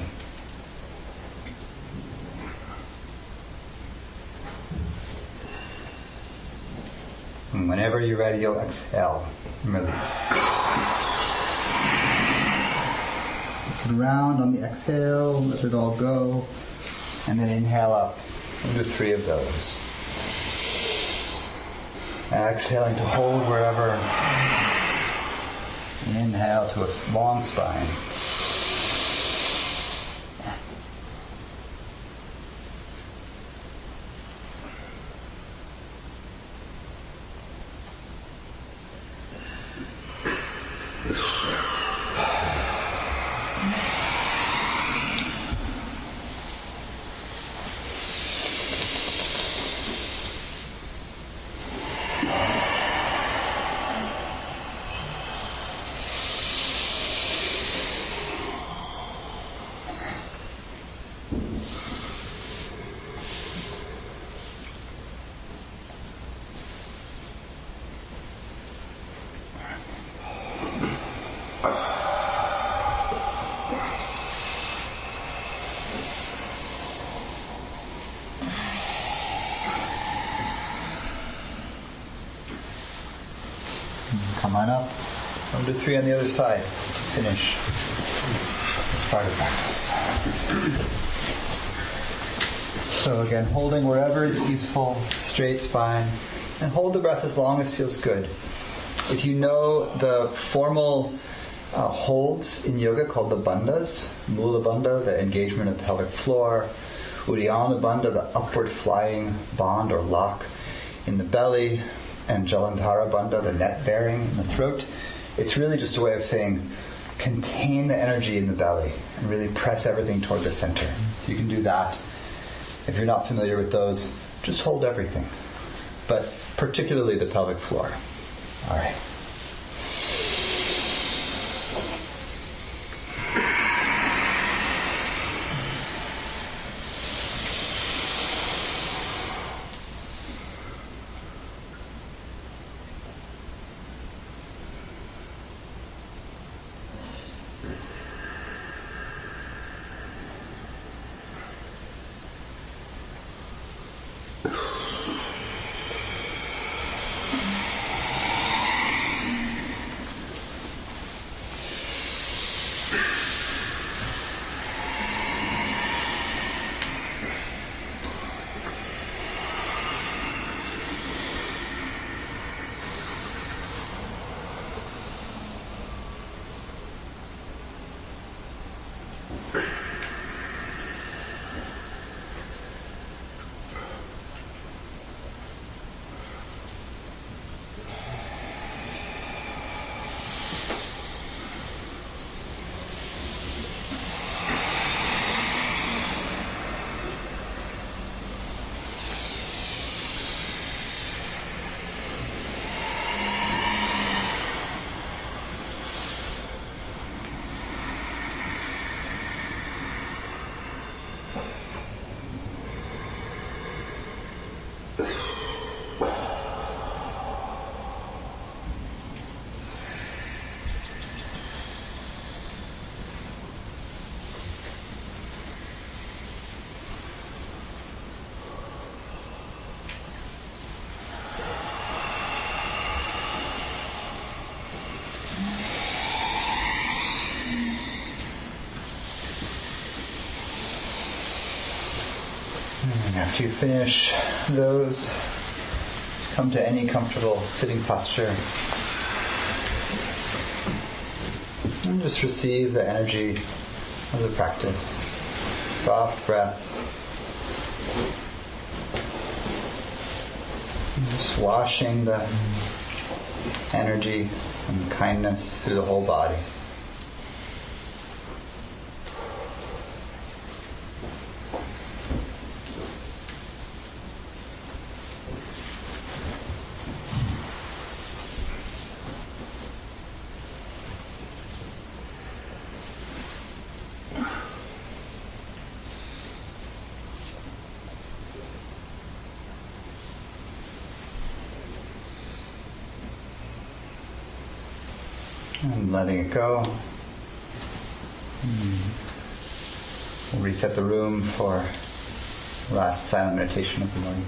And whenever you're ready, you'll exhale and release. Round on the exhale, let it all go, and then inhale up. We'll do 3 of those. Exhaling to hold wherever. Inhale to a long spine. Come on up. We'll do 3 on the other side to finish this part of practice. So again, holding wherever is easeful, straight spine, and hold the breath as long as feels good. If you know the formal holds in yoga called the bandhas, Mula Bandha, the engagement of the pelvic floor, Uddiyana Bandha, the upward flying bond or lock in the belly, and Jalandhara Bandha, the net bearing in the throat, it's really just a way of saying contain the energy in the belly and really press everything toward the center. So you can do that. If you're not familiar with those, just hold everything, but particularly the pelvic floor. All right. After you finish those, come to any comfortable sitting posture and just receive the energy of the practice. Soft breath. And just washing the energy and kindness through the whole body. And letting it go. We'll reset the room for the last silent meditation of the morning.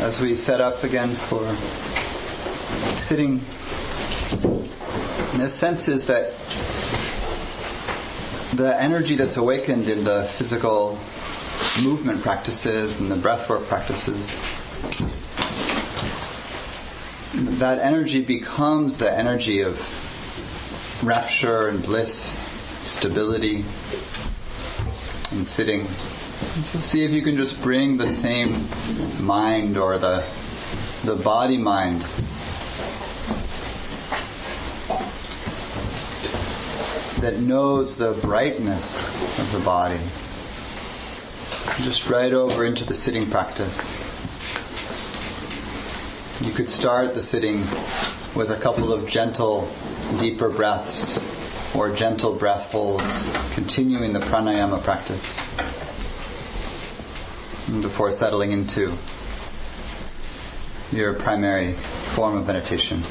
As we set up again for sitting, the sense is that the energy that's awakened in the physical movement practices and the breathwork practices, that energy becomes the energy of rapture and bliss, stability, and sitting. And so see if you can just bring the same mind or the body-mind that knows the brightness of the body. Just right over into the sitting practice. You could start the sitting with a couple of gentle, deeper breaths or gentle breath holds, continuing the pranayama practice before settling into your primary form of meditation.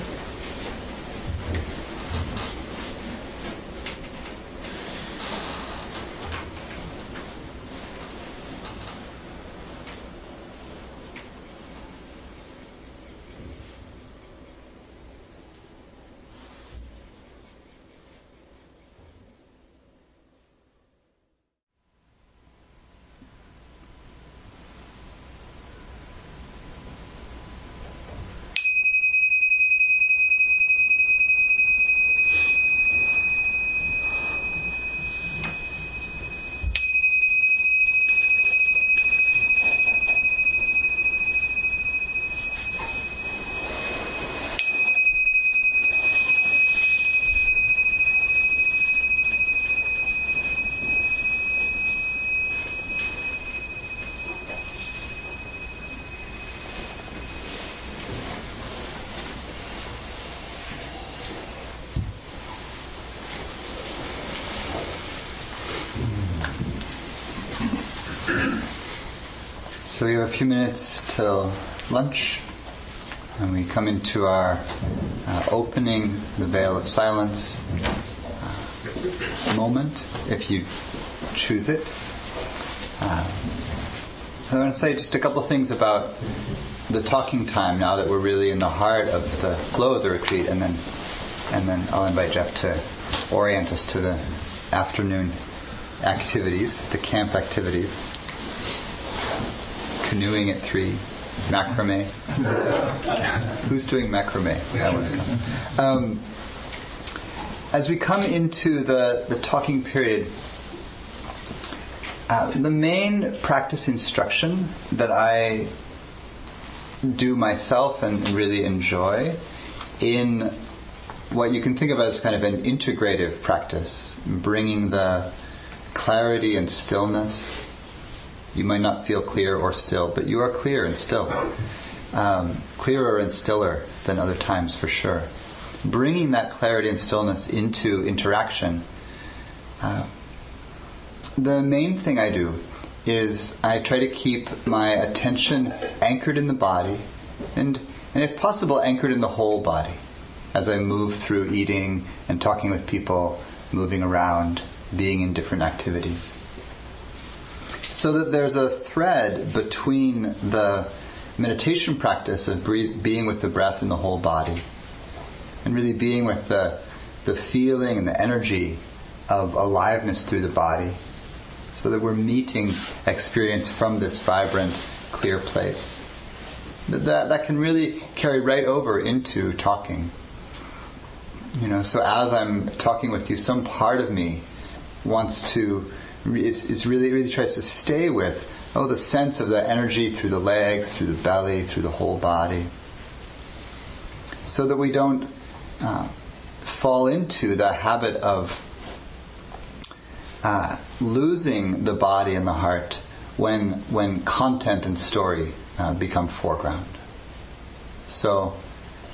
So we have a few minutes till lunch, and we come into our opening the veil of silence moment, if you choose it. So I want to say just a couple things about the talking time now that we're really in the heart of the flow of the retreat, and then I'll invite Jeff to orient us to the afternoon activities, the camp activities. Canoeing at 3, macrame. Who's doing macrame? I want to come. As we come into the talking period, the main practice instruction that I do myself and really enjoy in what you can think of as kind of an integrative practice, bringing the clarity and stillness. You might not feel clear or still, but you are clear and still. Clearer and stiller than other times, for sure. Bringing that clarity and stillness into interaction. The main thing I do is I try to keep my attention anchored in the body, and if possible, anchored in the whole body as I move through eating and talking with people, moving around, being in different activities. So that there's a thread between the meditation practice of being with the breath in the whole body and really being with the feeling and the energy of aliveness through the body, so that we're meeting experience from this vibrant, clear place. That can really carry right over into talking. So as I'm talking with you, some part of me wants to is really tries to stay with the sense of the energy through the legs, through the belly, through the whole body, so that we don't fall into the habit of losing the body and the heart when content and story become foreground. So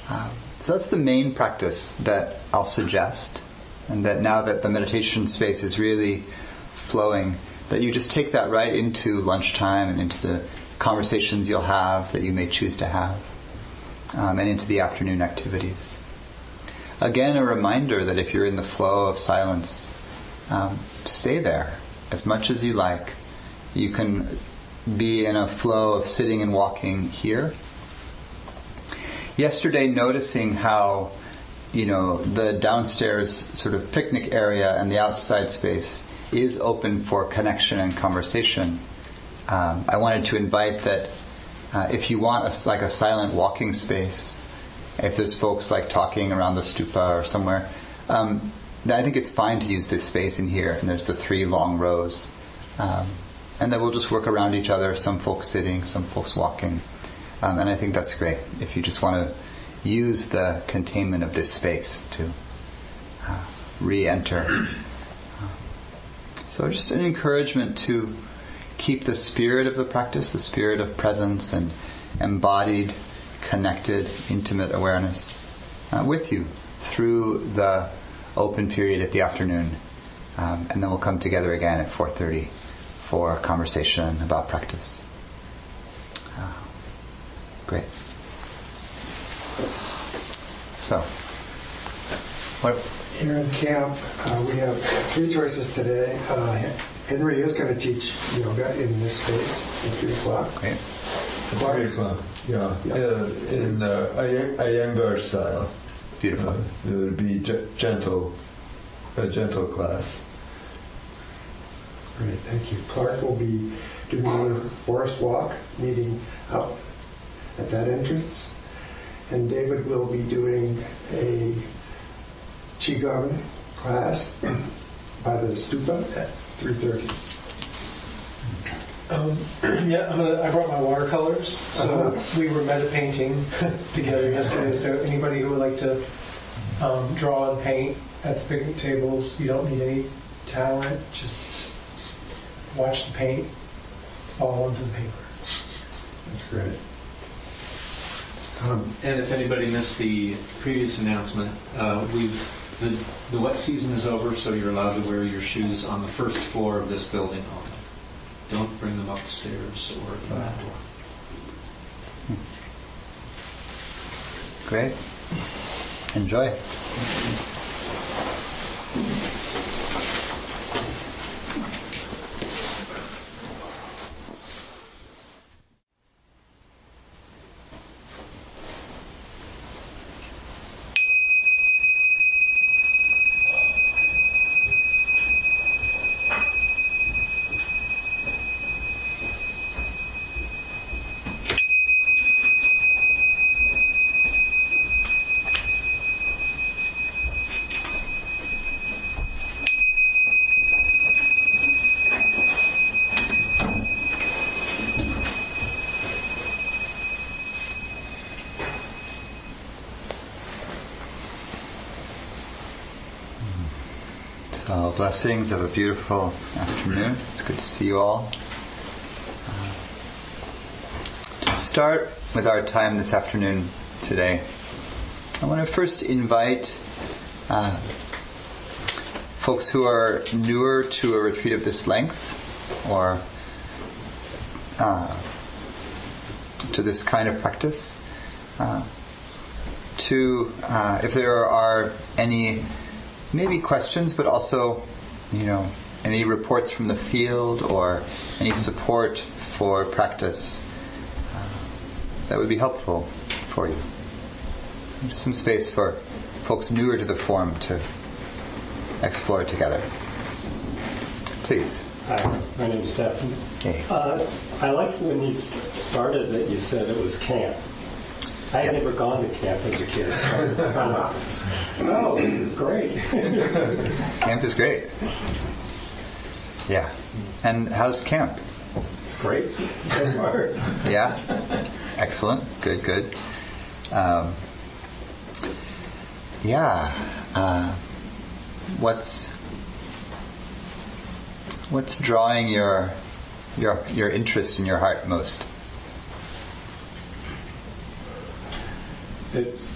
that's the main practice that I'll suggest, and that now that the meditation space is really flowing, that you just take that right into lunchtime and into the conversations you'll have that you may choose to have, and into the afternoon activities. Again, a reminder that if you're in the flow of silence, stay there as much as you like. You can be in a flow of sitting and walking here. Yesterday, noticing how the downstairs sort of picnic area and the outside space is open for connection and conversation. I wanted to invite that if you want a silent walking space, if there's folks talking around the stupa or somewhere, I think it's fine to use this space in here, and there's the 3 long rows. And then we'll just work around each other, some folks sitting, some folks walking. And I think that's great if you just want to use the containment of this space to re-enter So just an encouragement to keep the spirit of the practice, the spirit of presence and embodied, connected, intimate awareness with you through the open period at the afternoon. And then we'll come together again at 4:30 for a conversation about practice. Great. So, what? Here in camp, we have 3 choices today. Henry is going to teach yoga in this space at 3 o'clock. Great. 3 o'clock, yeah. In Iyengar style. Beautiful. It would be a gentle class. Great, thank you. Clark will be doing a forest walk, meeting out at that entrance. And David will be doing a Qigong class by the stupa at 3:30. I brought my watercolors. So we were meta painting together yesterday. So anybody who would like to draw and paint at the picnic tables, you don't need any talent. Just watch the paint fall onto the paper. That's great. And if anybody missed the previous announcement, the wet season is over, so you're allowed to wear your shoes on the first floor of this building only. Don't bring them upstairs or in that door. Great. Enjoy. So, blessings of a beautiful afternoon. It's good to see you all. To start with our time this afternoon today, I want to first invite folks who are newer to a retreat of this length or to this kind of practice to, if there are any maybe questions, but also, any reports from the field or any support for practice that would be helpful for you. There's some space for folks newer to the form to explore together. Please. Hi, my name is Stephen. Hey. I liked when you started that you said it was camp. I had never gone to camp as a kid. So this is great. Camp is great. Yeah. And how's camp? It's great so far. Yeah? Excellent. Good. What's drawing your interest in your heart most? It's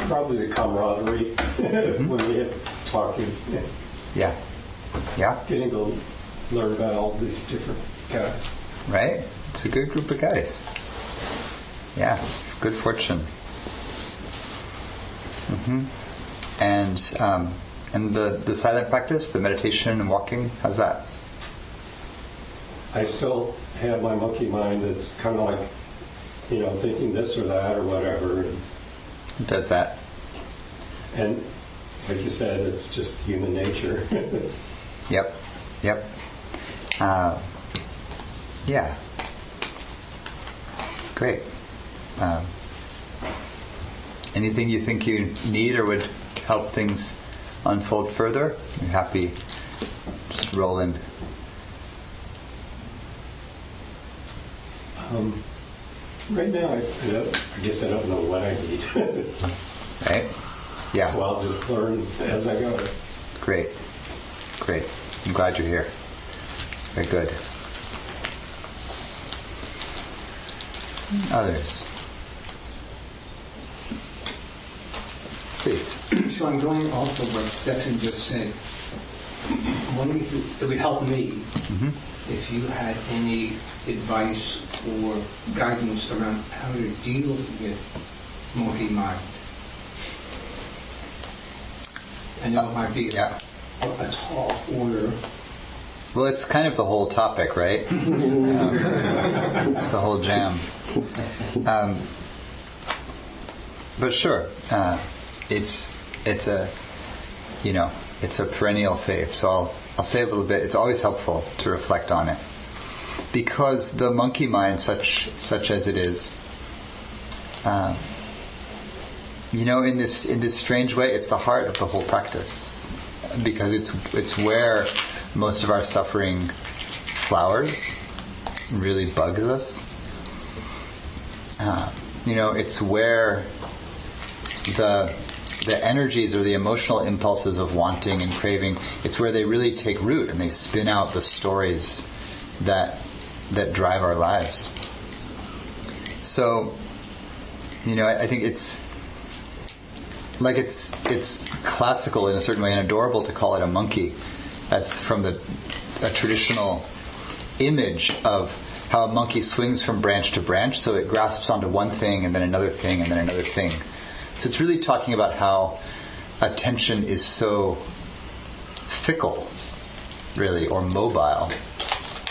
probably the camaraderie when we had talking. Yeah. Getting to learn about all these different guys. Right? It's a good group of guys. Yeah. Good fortune. Mm-hmm. And the silent practice, the meditation and walking, how's that? I still have my monkey mind that's kind of like, thinking this or that or whatever. It does that. And like you said, it's just human nature. Yep. Yeah. Great. Anything you think you need or would help things unfold further? You're happy just roll in. Right now, I guess I don't know what I need. Right? Yeah. So I'll just learn as I go. Great. Great. I'm glad you're here. Very good. Others? Please. So I'm going off of what Stefan just said. I'm wondering if it would help me if you had any advice or guidance around how to deal with monkey mind. I know it might be a tall order. Well, it's kind of the whole topic, right? It's the whole jam. But sure, it's a perennial faith. So I'll say a little bit. It's always helpful to reflect on it, because the monkey mind, such as it is, in this strange way, it's the heart of the whole practice, because it's where most of our suffering flowers, really bugs us. It's where the energies or the emotional impulses of wanting and craving, it's where they really take root and they spin out the stories that drive our lives. So, I think it's classical in a certain way and adorable to call it a monkey. That's from a traditional image of how a monkey swings from branch to branch, so it grasps onto one thing and then another thing and then another thing. So it's really talking about how attention is so fickle, really, or mobile,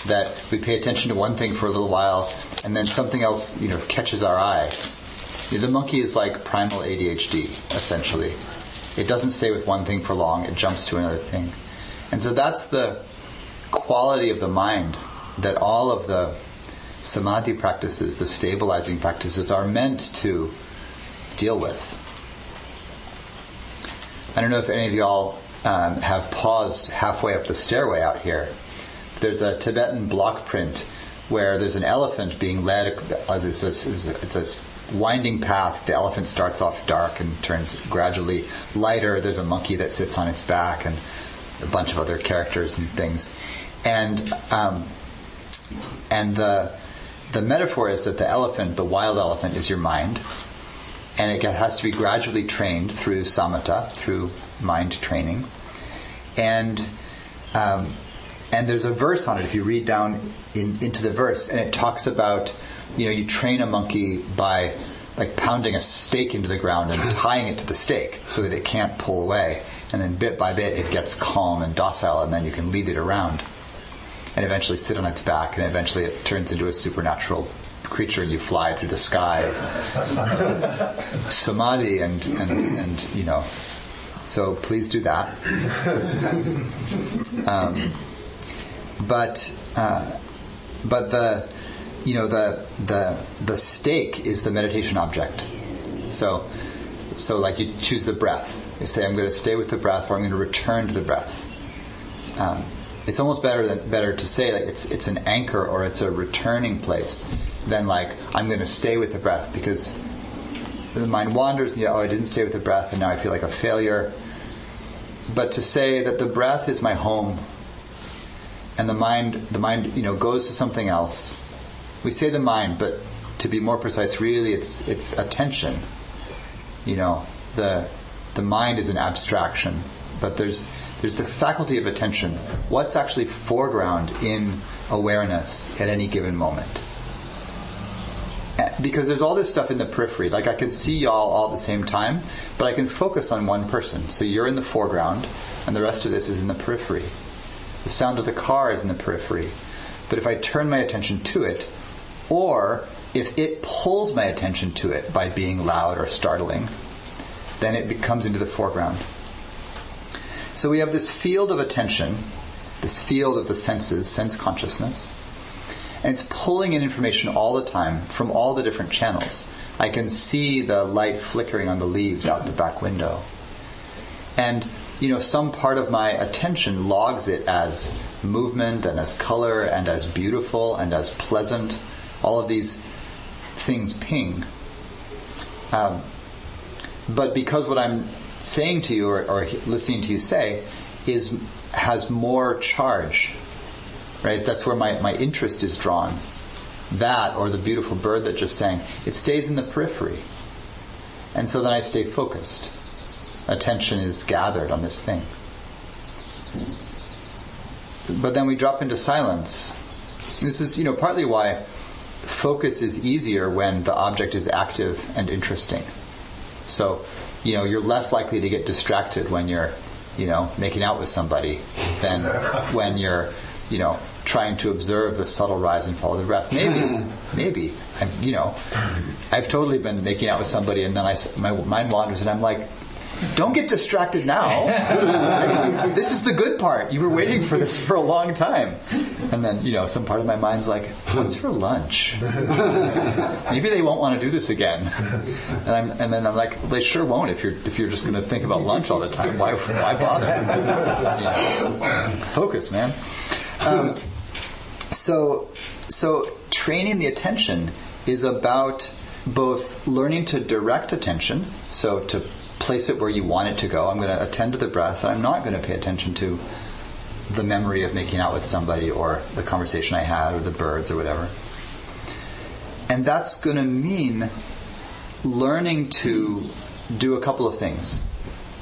that we pay attention to one thing for a little while and then something else, catches our eye. The monkey is like primal ADHD, essentially. It doesn't stay with one thing for long, it jumps to another thing. And so that's the quality of the mind that all of the samadhi practices, the stabilizing practices, are meant to deal with. I don't know if any of y'all have paused halfway up the stairway out here. There's a Tibetan block print where there's an elephant being led. It's a winding path. The elephant starts off dark and turns gradually lighter. There's a monkey that sits on its back and a bunch of other characters and things. And the metaphor is that the elephant, the wild elephant, is your mind. And it has to be gradually trained through samatha, through mind training. And there's a verse on it, if you read down into the verse, and it talks about, you train a monkey by pounding a stake into the ground and tying it to the stake so that it can't pull away. And then bit by bit it gets calm and docile, and then you can lead it around and eventually sit on its back, and eventually it turns into a supernatural creature and you fly through the sky of samadhi and so please do that. But the stake is the meditation object. So you choose the breath. You say, I'm going to stay with the breath, or I'm going to return to the breath. It's almost better to say it's an anchor, or it's a returning place, than I'm going to stay with the breath, because the mind wanders and I didn't stay with the breath and now I feel like a failure. But to say that the breath is my home and the mind goes to something else. We say the mind, but to be more precise, really it's attention. The mind is an abstraction, but there's the faculty of attention. What's actually foreground in awareness at any given moment? Because there's all this stuff in the periphery. I can see y'all all at the same time, but I can focus on one person. So you're in the foreground, and the rest of this is in the periphery. The sound of the car is in the periphery. But if I turn my attention to it, or if it pulls my attention to it by being loud or startling, then it comes into the foreground. So we have this field of attention, this field of the senses, sense consciousness, and it's pulling in information all the time from all the different channels. I can see the light flickering on the leaves out the back window. And, some part of my attention logs it as movement and as color and as beautiful and as pleasant. All of these things ping. But because what I'm saying to you or listening to you say has more charge, right? That's where my interest is drawn. That, or the beautiful bird that just sang, it stays in the periphery. And so then I stay focused. Attention is gathered on this thing. But then we drop into silence. This is, partly why focus is easier when the object is active and interesting. So, you're less likely to get distracted when you're, making out with somebody than when you're, trying to observe the subtle rise and fall of the breath. Maybe. I've totally been making out with somebody, and then my mind wanders, and I'm like, don't get distracted now. This is the good part. You were waiting for this for a long time. And then, some part of my mind's like, what's for lunch? Maybe they won't want to do this again. And then I'm like, well, they sure won't if you're just going to think about lunch all the time. Why bother? Focus, man. So training the attention is about both learning to direct attention, so to place it where you want it to go. I'm going to attend to the breath, and I'm not going to pay attention to the memory of making out with somebody or the conversation I had or the birds or whatever. And that's going to mean learning to do a couple of things.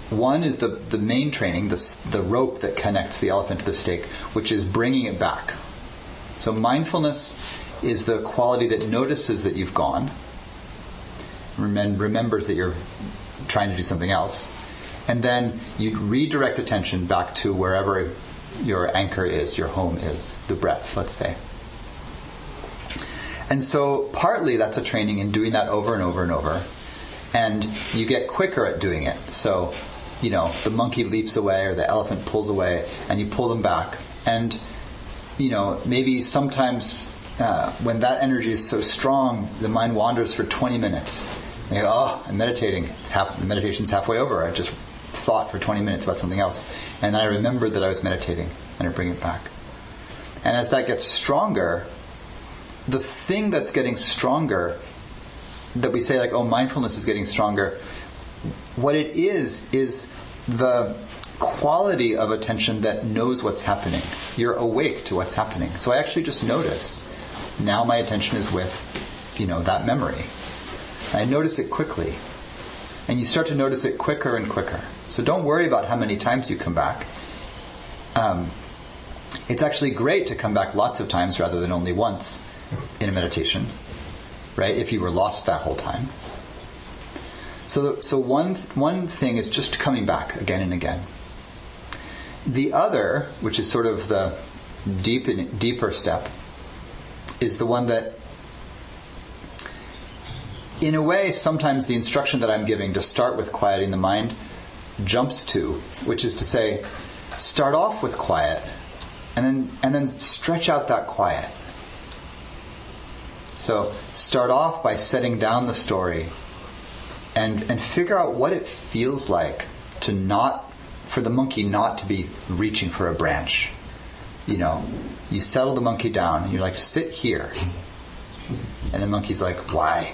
One is the main training, the rope that connects the elephant to the stake, which is bringing it back. So mindfulness is the quality that notices that you've gone, remembers that you're trying to do something else, and then you redirect attention back to wherever your anchor is, your home is, the breath, let's say. And so partly that's a training in doing that over and over and over, and you get quicker at doing it. So, the monkey leaps away or the elephant pulls away, and you pull them back. And, maybe sometimes when that energy is so strong, the mind wanders for 20 minutes. You go, oh, I'm meditating. The meditation's halfway over. I just thought for 20 minutes about something else. And then I remembered that I was meditating, and I bring it back. And as that gets stronger, the thing that's getting stronger, that we say mindfulness is getting stronger, what it is the quality of attention that knows what's happening. You're awake to what's happening. So I actually just notice. Now my attention is with, that memory. I notice it quickly. And you start to notice it quicker and quicker. So don't worry about how many times you come back. It's actually great to come back lots of times rather than only once in a meditation, right? If you were lost that whole time. So one thing is just coming back again and again. The other, which is sort of the deeper step, is the one that, in a way, sometimes the instruction that I'm giving to start with quieting the mind jumps to, which is to say, start off with quiet, and then stretch out that quiet. So start off by setting down the story, and figure out what it feels like for the monkey not to be reaching for a branch. You settle the monkey down, and you're like, sit here. And the monkey's like, why?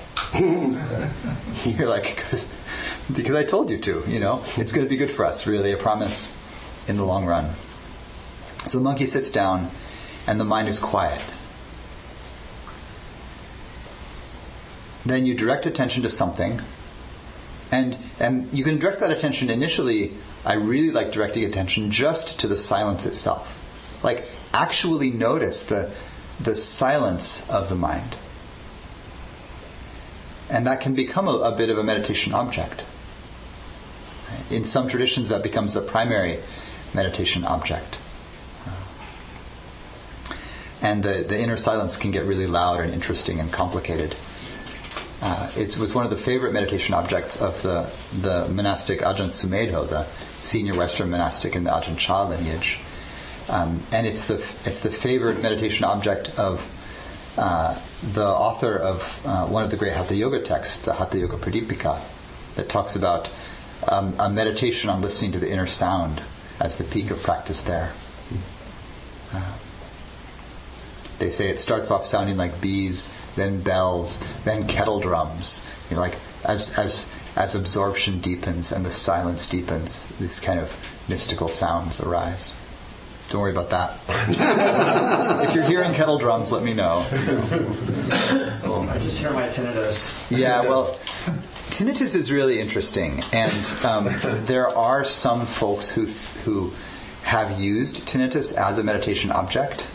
You're like, because I told you to, It's going to be good for us, really, I promise, in the long run. So the monkey sits down, and the mind is quiet. Then you direct attention to something, and you can direct that attention initially. I really like directing attention just to the silence itself. Actually notice the silence of the mind. And that can become a bit of a meditation object. In some traditions, that becomes the primary meditation object. And the inner silence can get really loud and interesting and complicated. It was one of the favorite meditation objects of the monastic Ajahn Sumedho, the senior Western monastic in the Ajahn Chah lineage. And it's the favorite meditation object of the author of one of the great Hatha Yoga texts, the Hatha Yoga Pradipika, that talks about a meditation on listening to the inner sound as the peak of practice there. They say it starts off sounding like bees, then bells, then kettle drums. As absorption deepens and the silence deepens, this kind of mystical sounds arise. Don't worry about that. If you're hearing kettle drums, let me know. I just hear my tinnitus. Yeah, well, tinnitus is really interesting, and there are some folks who have used tinnitus as a meditation object,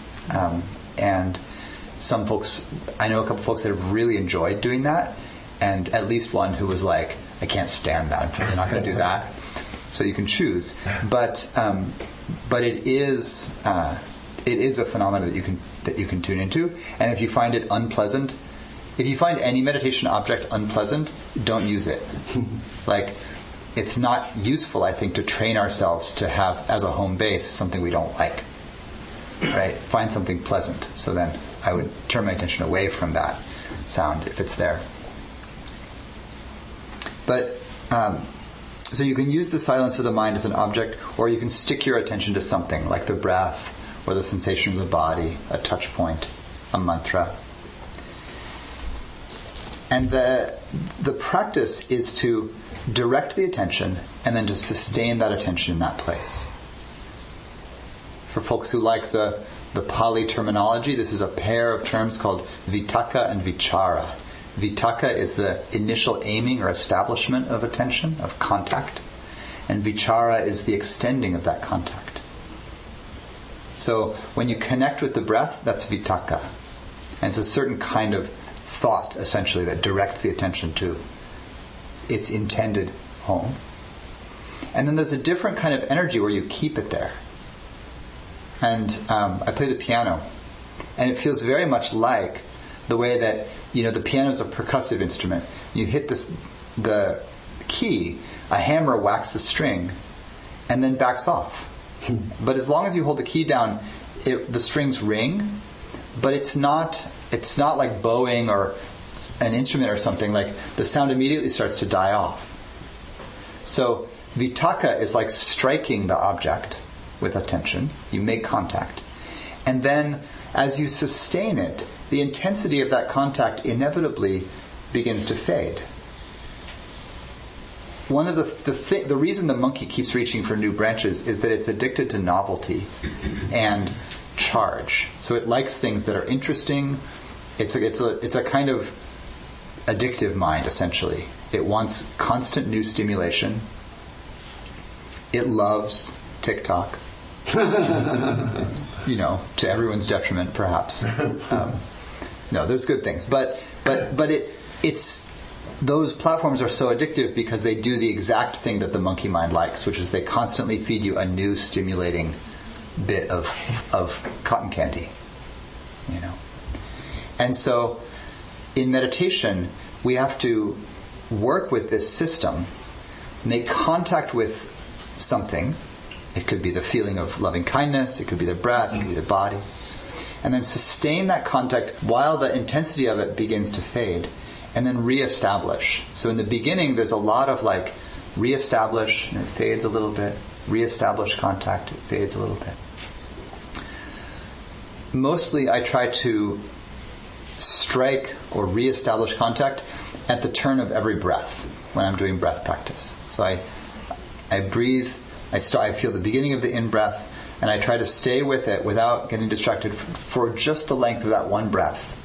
and some folks, I know a couple folks that have really enjoyed doing that, and at least one who was like, I can't stand that, I'm not going to do that. So you can choose, but it is a phenomenon that you can tune into, and if you find it unpleasant, if you find any meditation object unpleasant, don't use it. Like, it's not useful, I think, to train ourselves to have as a home base something we don't like. Right? Find something pleasant. So then I would turn my attention away from that sound if it's there. But so you can use the silence of the mind as an object, or you can stick your attention to something like the breath or the sensation of the body, a touch point, a mantra. And the practice is to direct the attention and then to sustain that attention in that place. For folks who like the Pali terminology, this is a pair of terms called vitakka and vichara. Vitakka is the initial aiming or establishment of attention, of contact, and vichara is the extending of that contact. So when you connect with the breath, that's vitakka. And it's a certain kind of thought, essentially, that directs the attention to its intended home. And then there's a different kind of energy where you keep it there. And I play the piano, and it feels very much like the way that, the piano is a percussive instrument. You hit the key, a hammer whacks the string, and then backs off. But as long as you hold the key down, the strings ring, but it's not like bowing or an instrument or something. Like, the sound immediately starts to die off. So vitakka is like striking the object with attention. You make contact, and then as you sustain it, the intensity of that contact inevitably begins to fade. One of the reason the monkey keeps reaching for new branches is that it's addicted to novelty and charge. So it likes things that are interesting. It's a kind of addictive mind, essentially. It wants constant new stimulation. It loves TikTok. To everyone's detriment, perhaps. No, there's good things, but it's those platforms are so addictive because they do the exact thing that the monkey mind likes, which is they constantly feed you a new stimulating bit of cotton candy. And so in meditation, we have to work with this system, make contact with something. It could be the feeling of loving kindness, it could be the breath, it could be the body. And then sustain that contact while the intensity of it begins to fade, and then reestablish. So in the beginning, there's a lot of like reestablish, and it fades a little bit, reestablish contact, it fades a little bit. Mostly I try to strike or reestablish contact at the turn of every breath when I'm doing breath practice. So I breathe, I feel the beginning of the in-breath, and I try to stay with it without getting distracted for just the length of that one breath.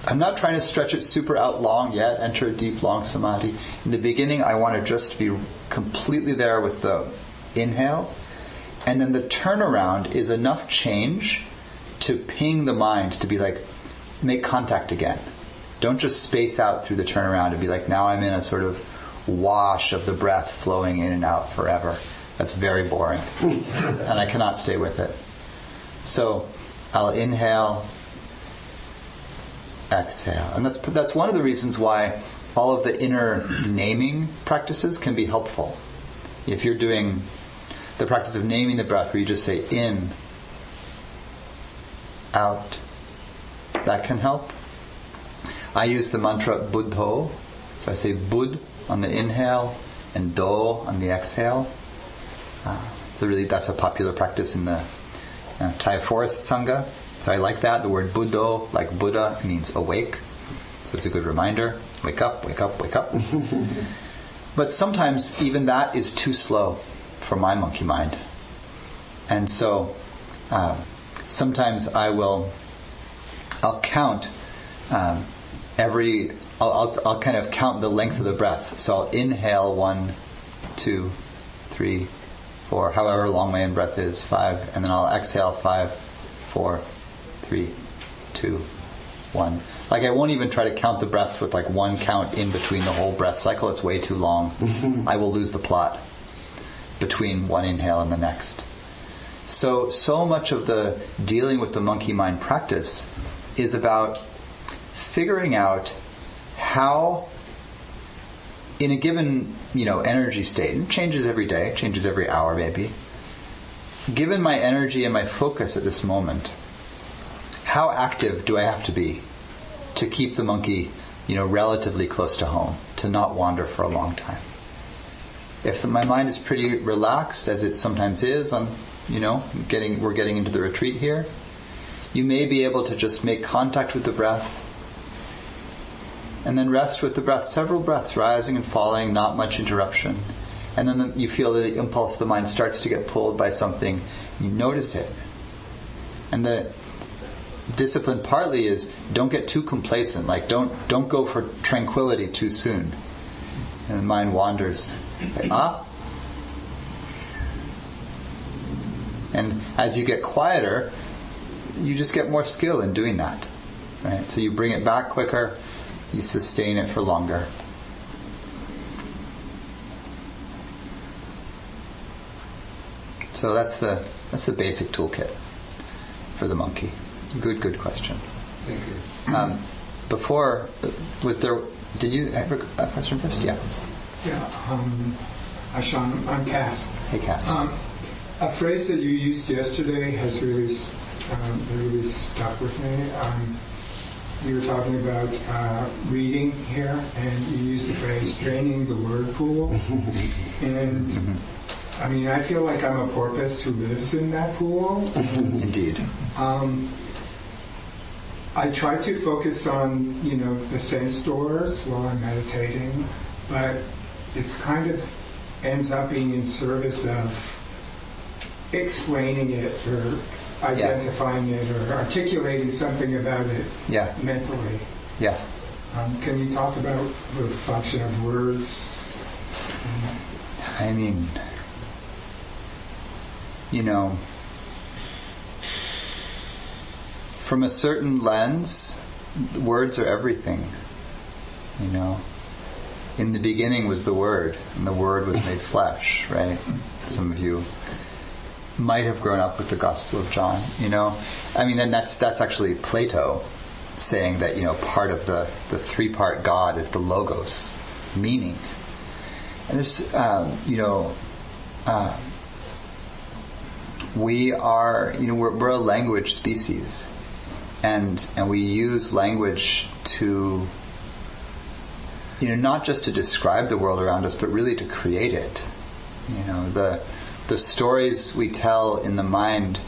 I'm not trying to stretch it super out long yet, enter a deep, long samadhi. In the beginning, I want to just be completely there with the inhale, and then the turnaround is enough change to ping the mind to be like, make contact again. Don't just space out through the turnaround and be like, now I'm in a sort of wash of the breath flowing in and out forever. That's very boring. And I cannot stay with it. So I'll inhale, exhale. And that's one of the reasons why all of the inner naming practices can be helpful. If you're doing the practice of naming the breath, where you just say in, out, that can help. I use the mantra Buddho. So I say Bud on the inhale and Do on the exhale. That's a popular practice in the Thai Forest Sangha. So I like that. The word Buddho, like Buddha, means awake. So it's a good reminder. Wake up, wake up, wake up. But sometimes even that is too slow for my monkey mind. And so sometimes I'll count I'll kind of count the length of the breath. So I'll inhale 1, 2, 3, 4, however long my in-breath is, 5, and then I'll exhale 5, 4, 3, 2, 1. Like I won't even try to count the breaths with like one count in between the whole breath cycle. It's way too long. I will lose the plot between one inhale and the next. So much of the dealing with the monkey mind practice is about figuring out how, in a given energy state, and it changes every day, it changes every hour maybe, given my energy and my focus at this moment, how active do I have to be to keep the monkey relatively close to home, to not wander for a long time? If my mind is pretty relaxed, as it sometimes is on we're getting into the retreat here, you may be able to just make contact with the breath and then rest with the breath, several breaths rising and falling, not much interruption. And then you feel the impulse, the mind starts to get pulled by something, you notice it. And the discipline partly is don't get too complacent, like don't go for tranquility too soon. And the mind wanders. And as you get quieter, you just get more skill in doing that. Right? So you bring it back quicker, you sustain it for longer. So that's the basic toolkit for the monkey. Good question. Thank you. Before, did you have a question first? Yeah. Yeah. Sean, I'm Cass. Hey, Cass. A phrase that you used yesterday has really stuck with me. You were talking about reading here, and you used the phrase "draining the word pool." And I mean, I feel like I'm a porpoise who lives in that pool. Indeed. I try to focus on the sense doors while I'm meditating, but it's kind of ends up being in service of explaining it or identifying it or articulating something about it mentally. Yeah. Can you talk about the function of words? I mean, from a certain lens, words are everything. In the beginning was the Word, and the Word was made flesh, right? Some of you might have grown up with the Gospel of John, I mean, then that's actually Plato saying that, part of the three-part God is the logos, meaning. And there's, we are, we're a language species, and we use language to, not just to describe the world around us, but really to create it. The stories we tell in the mind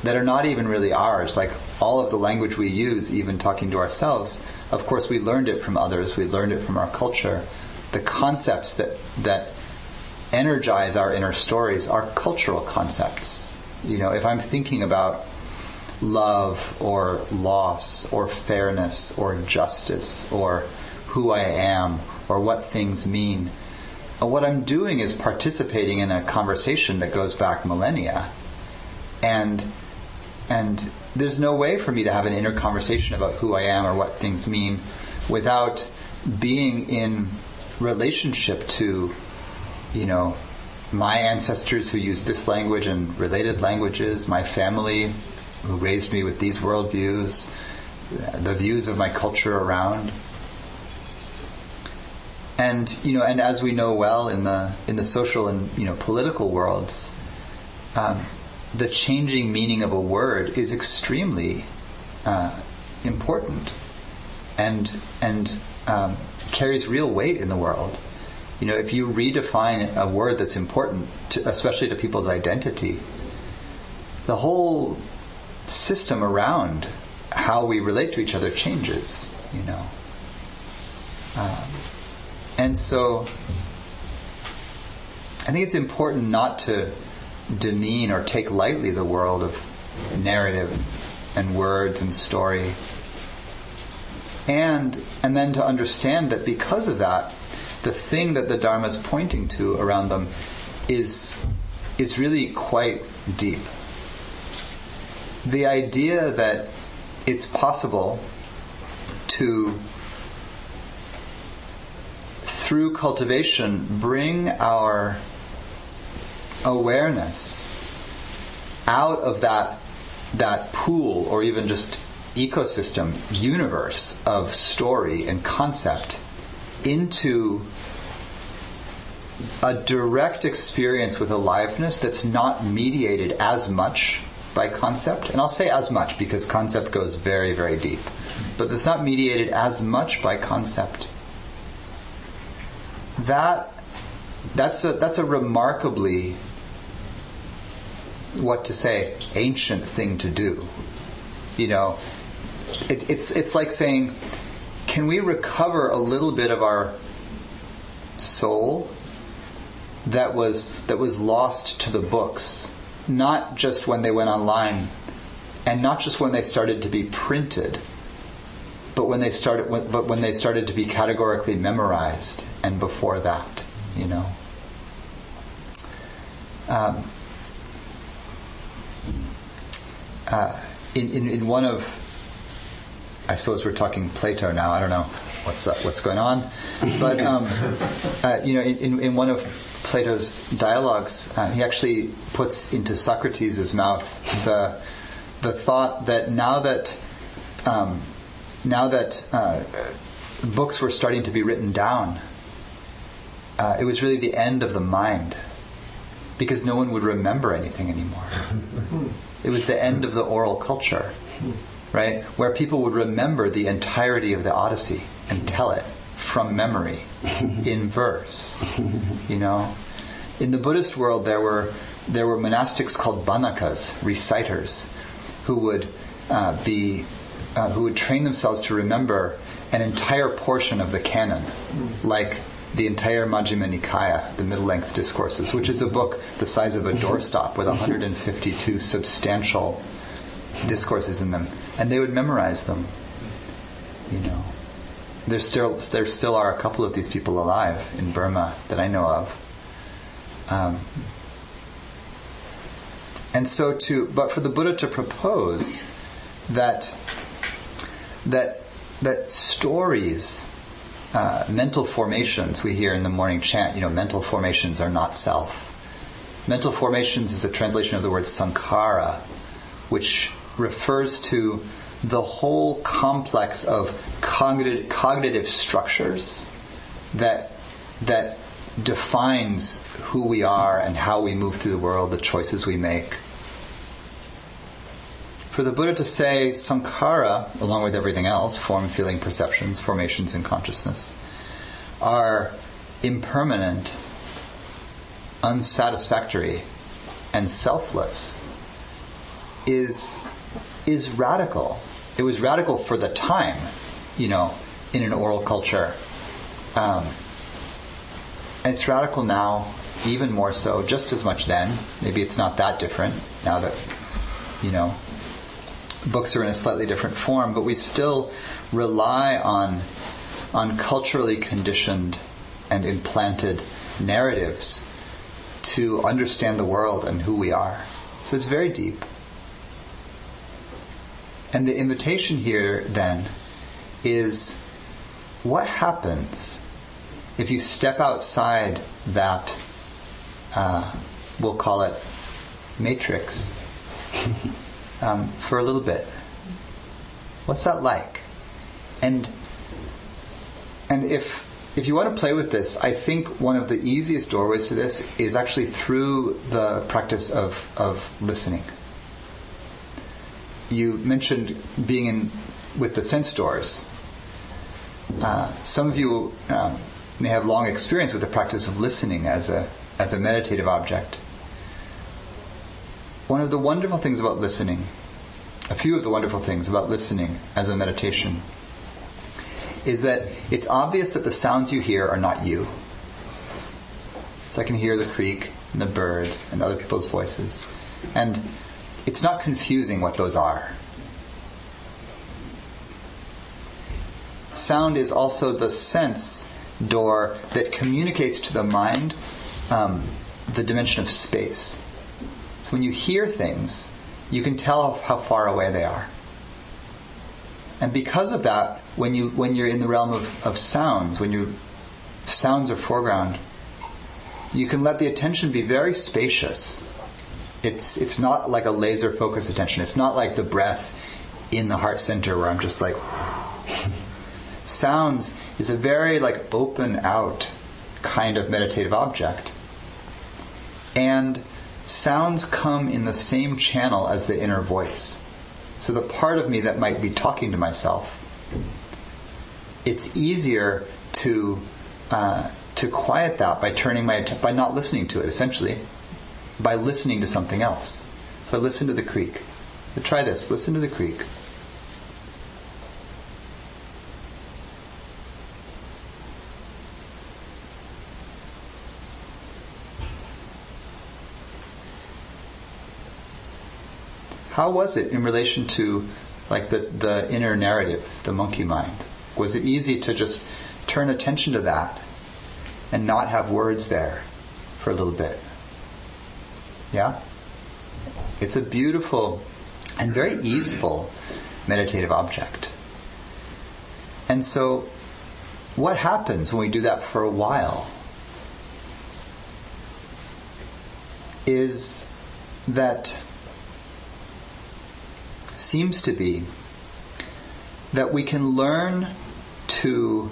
that are not even really ours, like all of the language we use, even talking to ourselves, of course we learned it from others, we learned it from our culture. The concepts that energize our inner stories are cultural concepts. If I'm thinking about love or loss or fairness or justice or who I am or what things mean, what I'm doing is participating in a conversation that goes back millennia. And there's no way for me to have an inner conversation about who I am or what things mean without being in relationship to, my ancestors who used this language and related languages, my family who raised me with these worldviews, the views of my culture around. And and as we know well in the social and political worlds, the changing meaning of a word is extremely important, and carries real weight in the world. If you redefine a word that's important, especially to people's identity, the whole system around how we relate to each other changes. I think it's important not to demean or take lightly the world of narrative and words and story. And then to understand that because of that, the thing that the Dharma is pointing to around them is really quite deep. The idea that it's possible to, through cultivation, bring our awareness out of that pool, or even just ecosystem, universe of story and concept, into a direct experience with aliveness that's not mediated as much by concept. And I'll say as much because concept goes very, very deep. But it's not mediated as much by concept. That's a remarkably, what to say, ancient thing to do. You know, it's like saying, can we recover a little bit of our soul that was lost to the books, not just when they went online, and not just when they started to be printed, but when they started to be categorically memorized, and before that, you know. In one of, I suppose we're talking Plato now. I don't know what's going on, but you know, in one of Plato's dialogues, he actually puts into Socrates' mouth the thought that now that books were starting to be written down, it was really the end of the mind, because no one would remember anything anymore. It was the end of the oral culture, right? Where people would remember the entirety of the Odyssey and tell it from memory in verse. You know, in the Buddhist world, there were monastics called banakas, reciters, who would train themselves to remember an entire portion of the canon, like the entire Majjhima Nikaya, the middle-length discourses, which is a book the size of a doorstop with 152 substantial discourses in them, and they would memorize them. You know, there still are a couple of these people alive in Burma that I know of. And so but for the Buddha to propose that stories, mental formations, we hear in the morning chant, you know, mental formations are not self. Mental formations is a translation of the word sankhara, which refers to the whole complex of cognitive structures that defines who we are and how we move through the world, the choices we make. For the Buddha to say sankhara, along with everything else, form, feeling, perceptions, formations in consciousness, are impermanent, unsatisfactory, and selfless, is radical. It was radical for the time, you know, in an oral culture. And it's radical now, even more so, just as much then. Maybe it's not that different now that, you know, books are in a slightly different form, but we still rely on culturally conditioned and implanted narratives to understand the world and who we are. So it's very deep. And the invitation here, then, is what happens if you step outside that, we'll call it matrix, for a little bit. What's that like? And if you want to play with this, I think one of the easiest doorways to this is actually through the practice of listening. You mentioned being with the sense doors. Some of you may have long experience with the practice of listening as a meditative object. One of the wonderful things about listening, a few of the wonderful things about listening as a meditation, is that it's obvious that the sounds you hear are not you. So I can hear the creek and the birds and other people's voices. And it's not confusing what those are. Sound is also the sense door that communicates to the mind the dimension of space. So when you hear things, you can tell how far away they are. And because of that, when you're in the realm of sounds, when sounds are foreground, you can let the attention be very spacious. It's not like a laser focused attention. It's not like the breath in the heart center where I'm just like... Sounds is a very like open out kind of meditative object. And sounds come in the same channel as the inner voice. So the part of me that might be talking to myself, it's easier to quiet that by turning by not listening to it, essentially, by listening to something else. So I listen to the creek. But try this. Listen to the creek. How was it in relation to like the inner narrative, the monkey mind? Was it easy to just turn attention to that and not have words there for a little bit? Yeah? It's a beautiful and very easeful meditative object. And so what happens when we do that for a while is that seems to be that we can learn to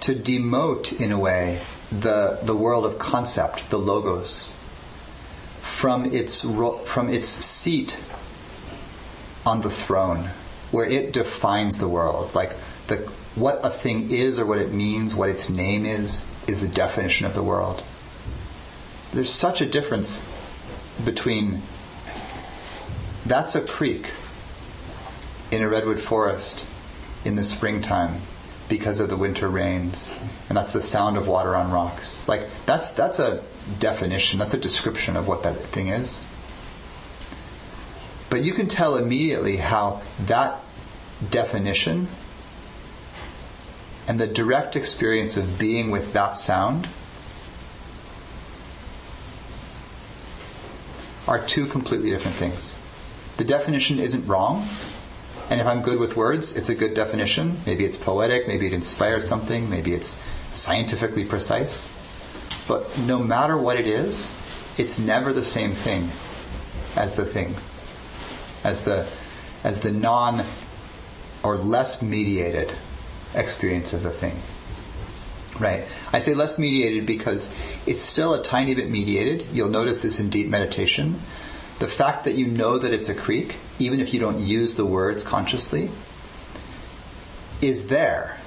demote, in a way, the world of concept, the logos, from its seat on the throne, where it defines the world. Like what a thing is, or what it means, what its name is the definition of the world. There's such a difference between that's a creek in a redwood forest in the springtime because of the winter rains, and that's the sound of water on rocks. Like that's a definition, that's a description of what that thing is. But you can tell immediately how that definition and the direct experience of being with that sound are two completely different things. The definition isn't wrong, and if I'm good with words, it's a good definition. Maybe it's poetic, maybe it inspires something, maybe it's scientifically precise. But no matter what it is, it's never the same thing as the thing, as the non or less mediated experience of the thing. Right. I say less mediated because it's still a tiny bit mediated. You'll notice this in deep meditation. The fact that you know that it's a creek, even if you don't use the words consciously, is there.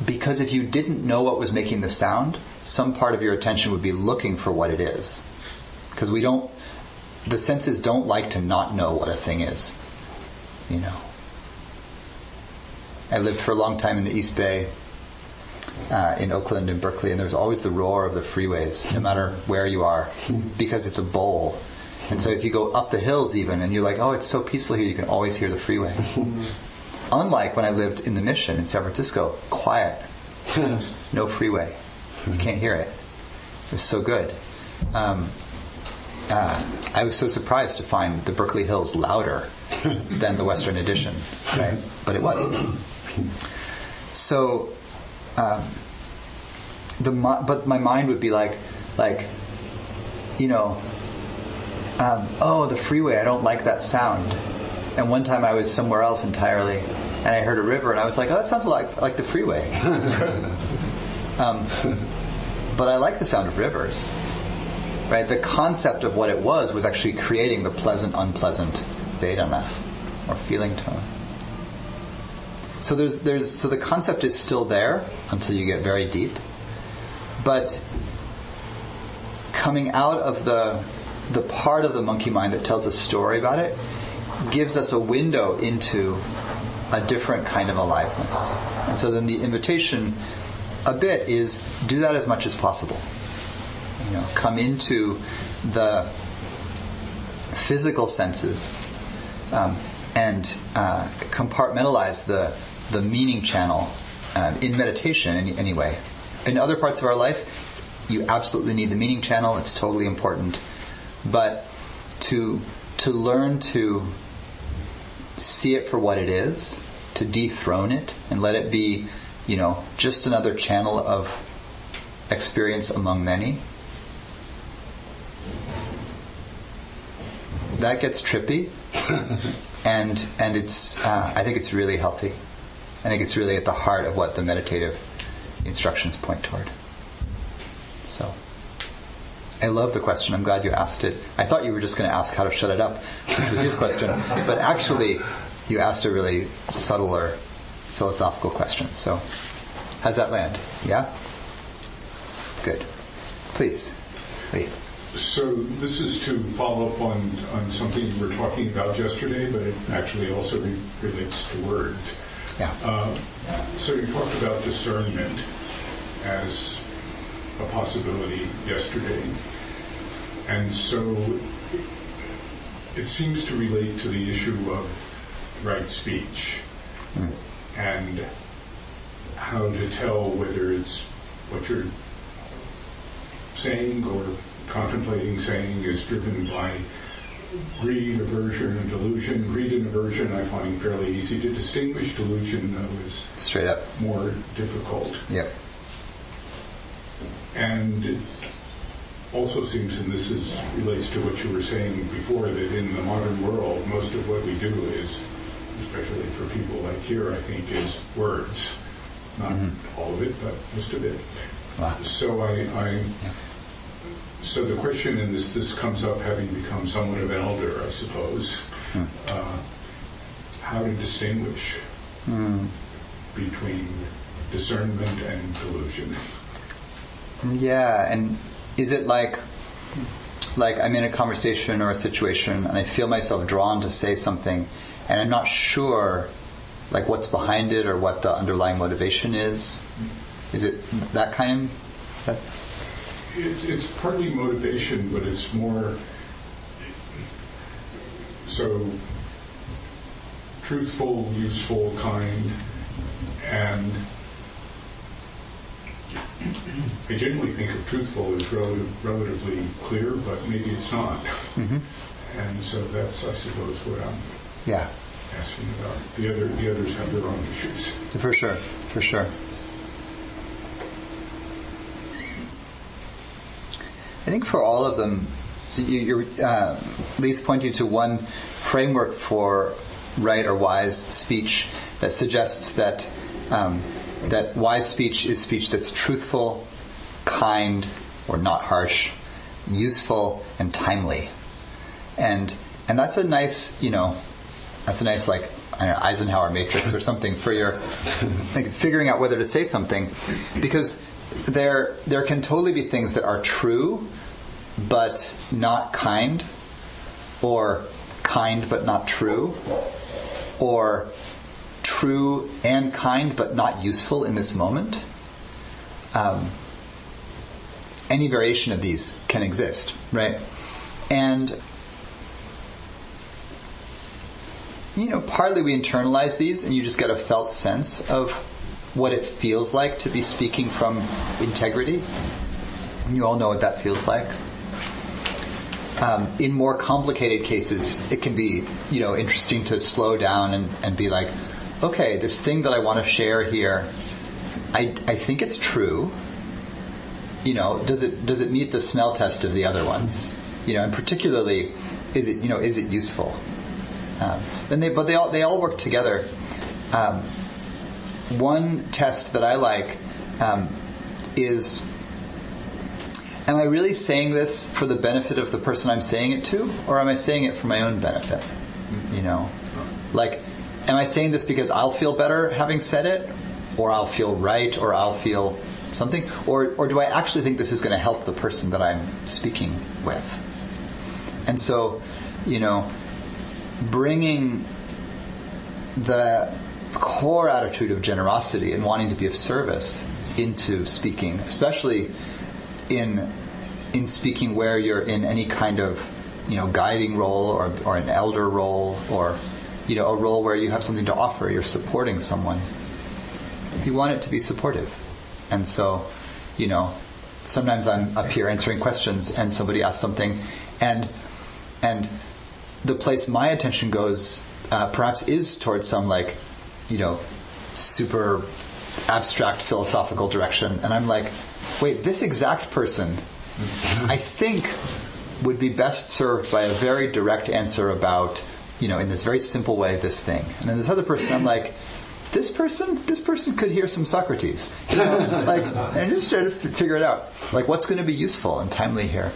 Because if you didn't know what was making the sound, some part of your attention would be looking for what it is. Because the senses don't like to not know what a thing is. You know. I lived for a long time in the East Bay, in Oakland and Berkeley, and there's always the roar of the freeways, no matter where you are, because it's a bowl. And so if you go up the hills even, and you're like, oh, it's so peaceful here, you can always hear the freeway. Unlike when I lived in the Mission in San Francisco, quiet, no freeway. You can't hear it. It was so good. I was so surprised to find the Berkeley Hills louder than the Western Addition, right? But it was. So, but my mind would be like, you know, oh, the freeway, I don't like that sound. And one time I was somewhere else entirely, and I heard a river, and I was like, oh, that sounds like the freeway. But I like the sound of rivers. Right? The concept of what it was actually creating the pleasant, unpleasant Vedana, or feeling tone. So so the concept is still there until you get very deep. But coming out of the part of the monkey mind that tells the story about it gives us a window into a different kind of aliveness. And so then the invitation a bit is do that as much as possible. Come into the physical senses and compartmentalize the meaning channel in meditation anyway. In other parts of our life, you absolutely need the meaning channel. It's totally important. But to learn to see it for what it is, to dethrone it and let it be, just another channel of experience among many, that gets trippy, and it's I think it's really healthy. I think it's really at the heart of what the meditative instructions point toward. So, I love the question. I'm glad you asked it. I thought you were just going to ask how to shut it up, which was his question. But actually, you asked a really subtler philosophical question. So, how's that land? Yeah? Good. Please. Wait. So this is to follow up on something you were talking about yesterday, but it actually also relates to words. Yeah. So you talked about discernment as a possibility yesterday. And so it seems to relate to the issue of right speech and how to tell whether it's what you're saying or contemplating saying is driven by greed, aversion, and delusion. Greed and aversion I find fairly easy to distinguish. Delusion, though, is straight up more difficult. Yep. And it also seems, and this relates to what you were saying before, that in the modern world, most of what we do is, especially for people like here, I think, is words. Not all of it, but most of it. Wow. So So the question, and this comes up having become somewhat of an elder, I suppose, how to distinguish between discernment and delusion. Yeah, and is it like I'm in a conversation or a situation and I feel myself drawn to say something and I'm not sure like what's behind it or what the underlying motivation is? Is it that kind of... It's partly motivation, but it's more so truthful, useful, kind, and I generally think of truthful as relatively clear, but maybe it's not. And so that's, I suppose, what I'm asking about. The others have their own issues. For sure. I think for all of them, so you're at least pointing to one framework for right or wise speech that suggests that that wise speech is speech that's truthful, kind, or not harsh, useful, and timely. And that's a nice, like, I don't know, Eisenhower matrix or something for your like figuring out whether to say something, because there can totally be things that are true but not kind, or kind but not true, or true and kind but not useful in this moment. Any variation of these can exist, right? And partly we internalize these and you just get a felt sense of what it feels like to be speaking from integrity. You all know what that feels like. In more complicated cases, it can be, interesting to slow down and be like, okay, this thing that I want to share here, I think it's true. Does it meet the smell test of the other ones? And particularly, is it useful? And they all work together. One test that I like is, am I really saying this for the benefit of the person I'm saying it to, or am I saying it for my own benefit? Like, am I saying this because I'll feel better having said it, or I'll feel right, or I'll feel something, or do I actually think this is going to help the person that I'm speaking with? And so, bringing the core attitude of generosity and wanting to be of service into speaking, especially in speaking where you're in any kind of guiding role or an elder role, or a role where you have something to offer, you're supporting someone. You want it to be supportive. And so, sometimes I'm up here answering questions and somebody asks something, and the place my attention goes perhaps is towards some super abstract philosophical direction, and I'm like, wait, this exact person I think would be best served by a very direct answer about, in this very simple way, this thing. And then this other person, I'm like, this person could hear some Socrates, and just try to figure it out, what's going to be useful and timely here.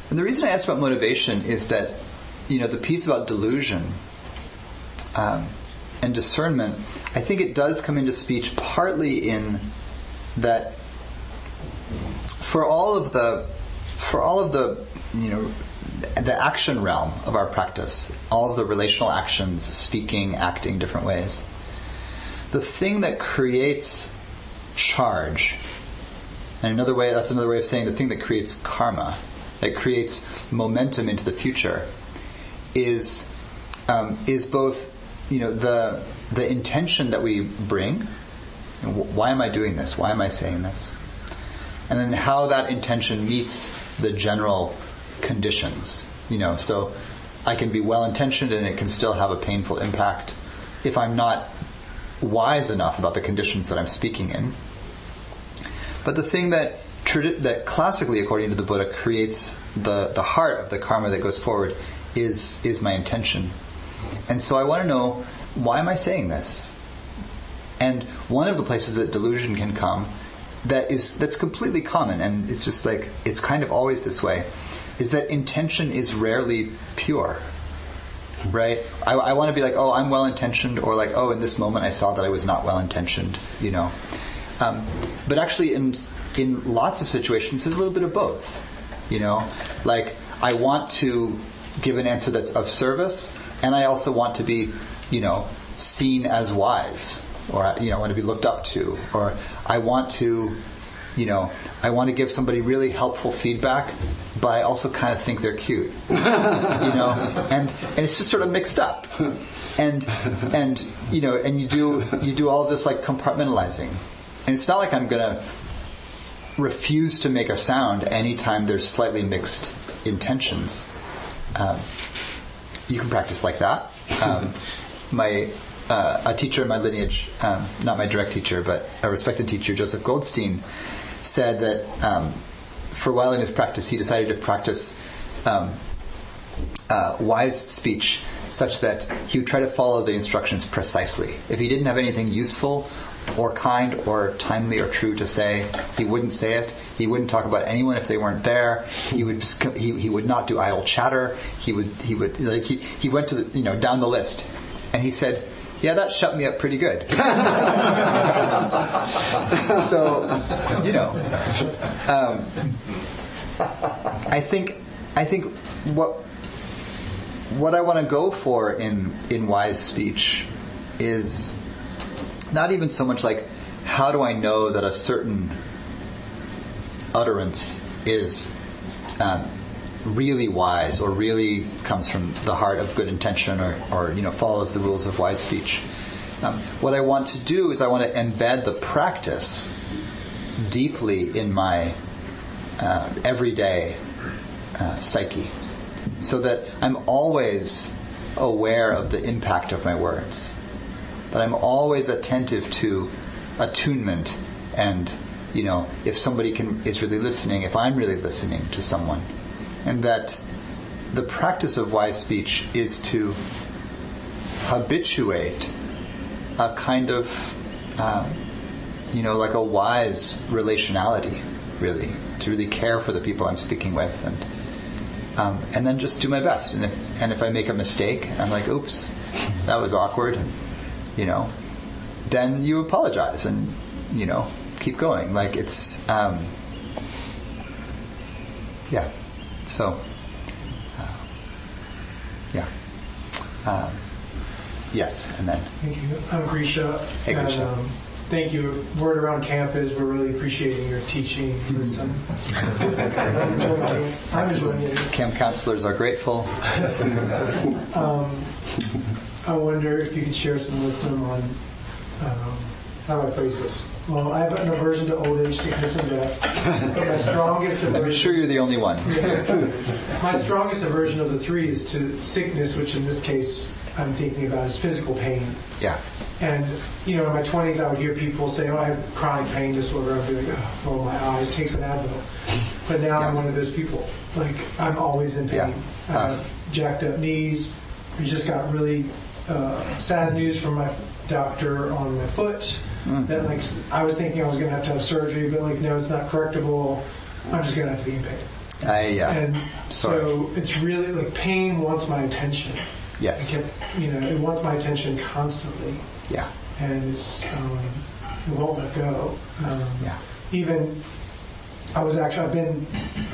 And the reason I asked about motivation is that, the piece about delusion and discernment, I think it does come into speech partly in that for all of the the action realm of our practice, all of the relational actions, speaking, acting, different ways, the thing that creates charge, and that's another way of saying the thing that creates karma, that creates momentum into the future, is both the intention that we bring. Why am I doing this? Why am I saying this? And then how that intention meets the general conditions. So I can be well-intentioned and it can still have a painful impact if I'm not wise enough about the conditions that I'm speaking in. But the thing that classically, according to the Buddha, creates the heart of the karma that goes forward is my intention. And so I want to know, why am I saying this? And one of the places that delusion can come that's completely common, and it's just it's kind of always this way, is that intention is rarely pure. Right? I want to be I'm well-intentioned, or in this moment I saw that I was not well-intentioned, But actually in lots of situations there's a little bit of both. I want to give an answer that's of service, and I also want to be, seen as wise, or I want to be looked up to, or I want to give somebody really helpful feedback, but I also kind of think they're cute, and it's just sort of mixed up, and you do all of this compartmentalizing, and it's not like I'm gonna refuse to make a sound anytime there's slightly mixed intentions. You can practice like that. A teacher in my lineage, not my direct teacher, but a respected teacher, Joseph Goldstein, said that for a while in his practice, he decided to practice wise speech such that he would try to follow the instructions precisely. If he didn't have anything useful or kind or timely or true to say, he wouldn't say it. He wouldn't talk about anyone if they weren't there. He would not do idle chatter. He went to down the list, and he said, yeah, that shut me up pretty good. So, I think what I want to go for in wise speech is not even so much how do I know that a certain utterance is really wise, or really comes from the heart of good intention, or follows the rules of wise speech. What I want to do is I want to embed the practice deeply in my everyday psyche, so that I'm always aware of the impact of my words, that I'm always attentive to attunement, and if somebody is really listening, if I'm really listening to someone. And that the practice of wise speech is to habituate a kind of, a wise relationality, really, to really care for the people I'm speaking with, and then just do my best. And if I make a mistake, I'm like, oops, that was awkward, then you apologize and, keep going. It's, yeah. So, yes, and then. Thank you. I'm Grisha. Hey, Grisha. And, thank you. Word around camp is we're really appreciating your teaching wisdom. I'm enjoying it. Camp counselors are grateful. I wonder if you could share some wisdom on how do I phrase this? Well, I have an aversion to old age, sickness, and death. But my strongest aversion. I'm sure you're the only one. My strongest aversion of the three is to sickness, which in this case I'm thinking about is physical pain. Yeah. And, in my 20s, I would hear people say, I have chronic pain disorder. I'd be like, oh, my eyes, take some Advil. But now I'm one of those people. Like, I'm always in pain. I have jacked up knees. We just got really sad news from my doctor on my foot. That, I was thinking I was going to have surgery, but, no, it's not correctable. I'm just going to have to be in pain. And so it's really, pain wants my attention. Yes. It wants my attention constantly. Yeah. And it's, it won't let go. Even, I've been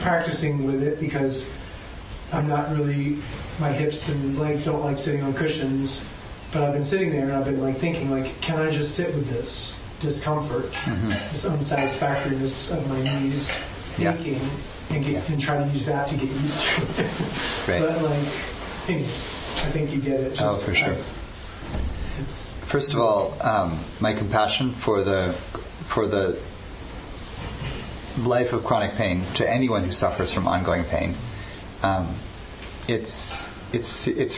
practicing with it because I'm not really, my hips and legs don't like sitting on cushions, but I've been sitting there and I've been can I just sit with this discomfort, this unsatisfactoriness of my knees aching, and try to use that to get used to it. Right. But anyway, I think you get it. For sure. First of all, my compassion for the life of chronic pain to anyone who suffers from ongoing pain. It's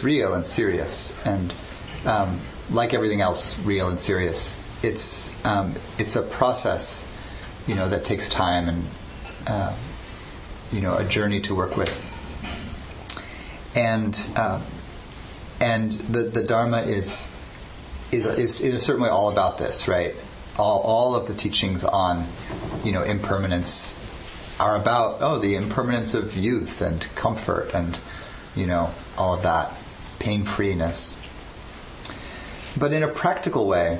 real and serious, and like everything else, real and serious. It's a process, that takes time and a journey to work with. And the Dharma is in a certain way all about this, right? All of the teachings on, impermanence are about the impermanence of youth and comfort and, all of that, pain-freeness. But in a practical way,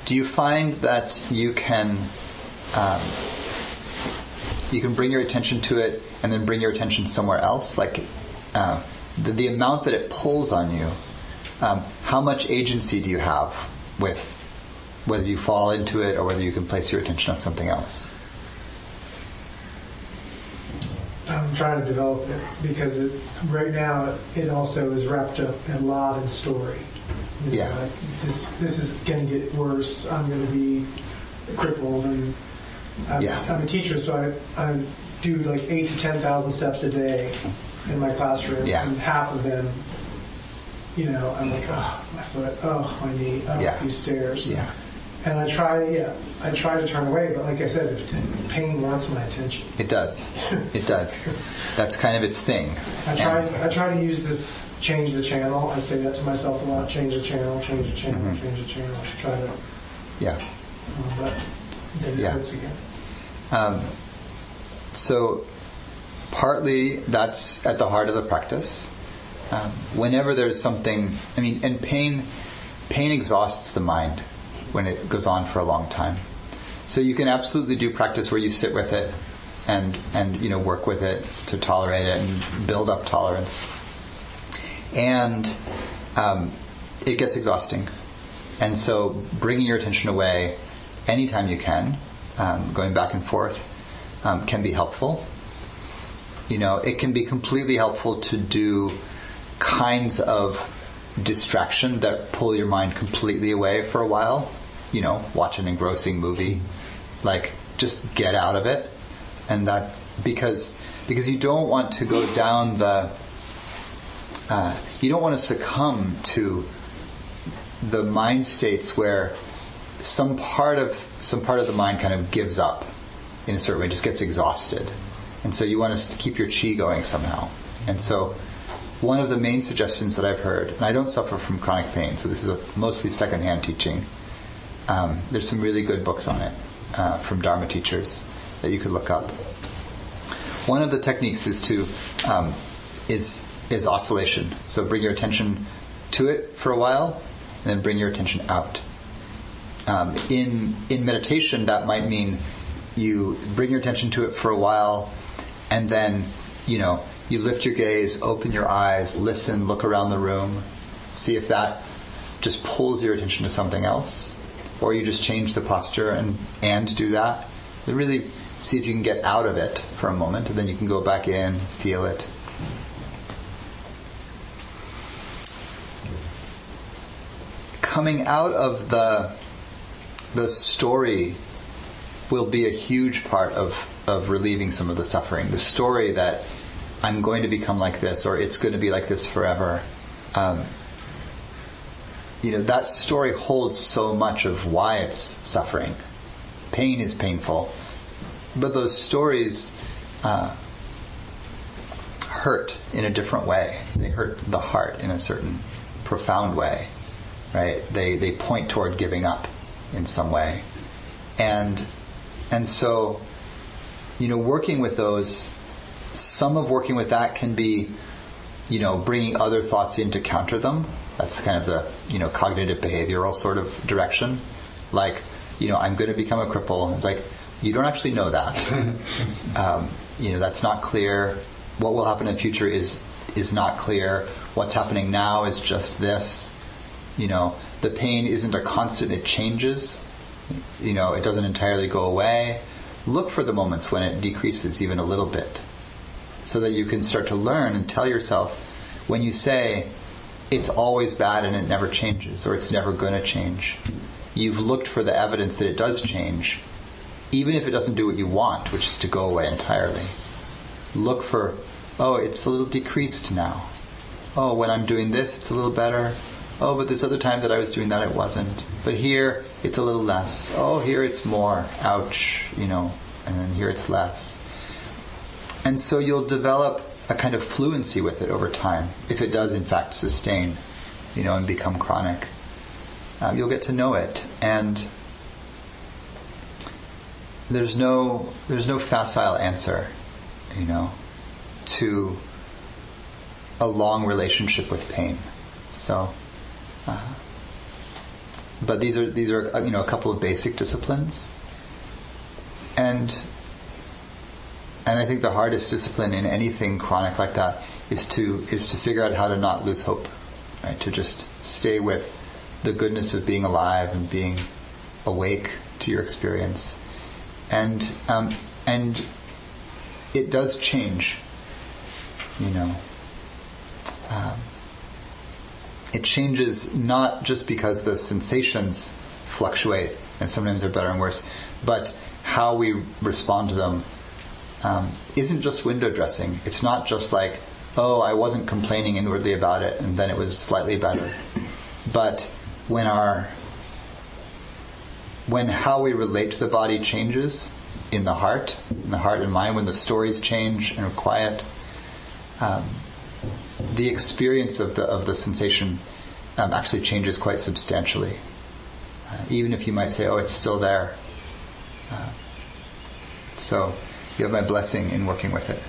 do you find that you can bring your attention to it and then bring your attention somewhere else? The amount that it pulls on you, how much agency do you have with whether you fall into it or whether you can place your attention on something else? I'm trying to develop it because right now it also is wrapped up a lot in story. This is going to get worse. I'm going to be crippled, and I'm a teacher, so I do 8,000 to 10,000 steps a day in my classroom, and half of them, I'm my foot, my knee, these stairs. And I try to turn away, but like I said, pain wants my attention. It does. It does. That's kind of its thing. I try to use this, change the channel. I say that to myself a lot, change the channel, change the channel, change the channel. To try to... but then it hurts again. So partly that's at the heart of the practice. Whenever there's something, and pain exhausts the mind when it goes on for a long time. So you can absolutely do practice where you sit with it and work with it to tolerate it and build up tolerance. And it gets exhausting. And so bringing your attention away anytime you can, going back and forth, can be helpful. It can be completely helpful to do kinds of distraction that pull your mind completely away for a while. Watch an engrossing movie, just get out of it, and that because you don't want to go down you don't want to succumb to the mind states where some part of the mind kind of gives up in a certain way, just gets exhausted, and so you want us to keep your chi going somehow. And so one of the main suggestions that I've heard, and I don't suffer from chronic pain, so this is mostly secondhand teaching. There's some really good books on it from Dharma teachers that you could look up. One of the techniques is oscillation. So bring your attention to it for a while, and then bring your attention out. In meditation, that might mean you bring your attention to it for a while, and then you lift your gaze, open your eyes, listen, look around the room, see if that just pulls your attention to something else, or you just change the posture and do that. But really see if you can get out of it for a moment, and then you can go back in, feel it. Coming out of the story will be a huge part of relieving some of the suffering. The story that I'm going to become like this, or it's going to be like this forever. That story holds so much of why it's suffering. Pain is painful. But those stories hurt in a different way. They hurt the heart in a certain profound way. Right? They point toward giving up in some way. And so, working with those, some of working with that can be, bringing other thoughts in to counter them. That's kind of the, cognitive behavioral sort of direction. Like, I'm going to become a cripple. It's like, you don't actually know that. That's not clear. What will happen in the future is not clear. What's happening now is just this. The pain isn't a constant, it changes. It doesn't entirely go away. Look for the moments when it decreases even a little bit, so that you can start to learn and tell yourself, when you say, it's always bad and it never changes, or it's never going to change, you've looked for the evidence that it does change, even if it doesn't do what you want, which is to go away entirely. Look for, it's a little decreased now. When I'm doing this, it's a little better. But this other time that I was doing that, it wasn't. But here, it's a little less. Here it's more. Ouch, and then here it's less. And so you'll develop a kind of fluency with it over time, if it does in fact sustain, and become chronic. You'll get to know it, and there's no facile answer, to a long relationship with pain. So. But these are a couple of basic disciplines, and I think the hardest discipline in anything chronic like that is to figure out how to not lose hope, right? To just stay with the goodness of being alive and being awake to your experience, and it does change, It changes not just because the sensations fluctuate and sometimes they're better and worse, but how we respond to them isn't just window dressing. It's not just like, I wasn't complaining inwardly about it and then it was slightly better. But when how we relate to the body changes in the heart and mind, when the stories change and are quiet, the experience of the sensation actually changes quite substantially. Even if you might say, it's still there. So you have my blessing in working with it.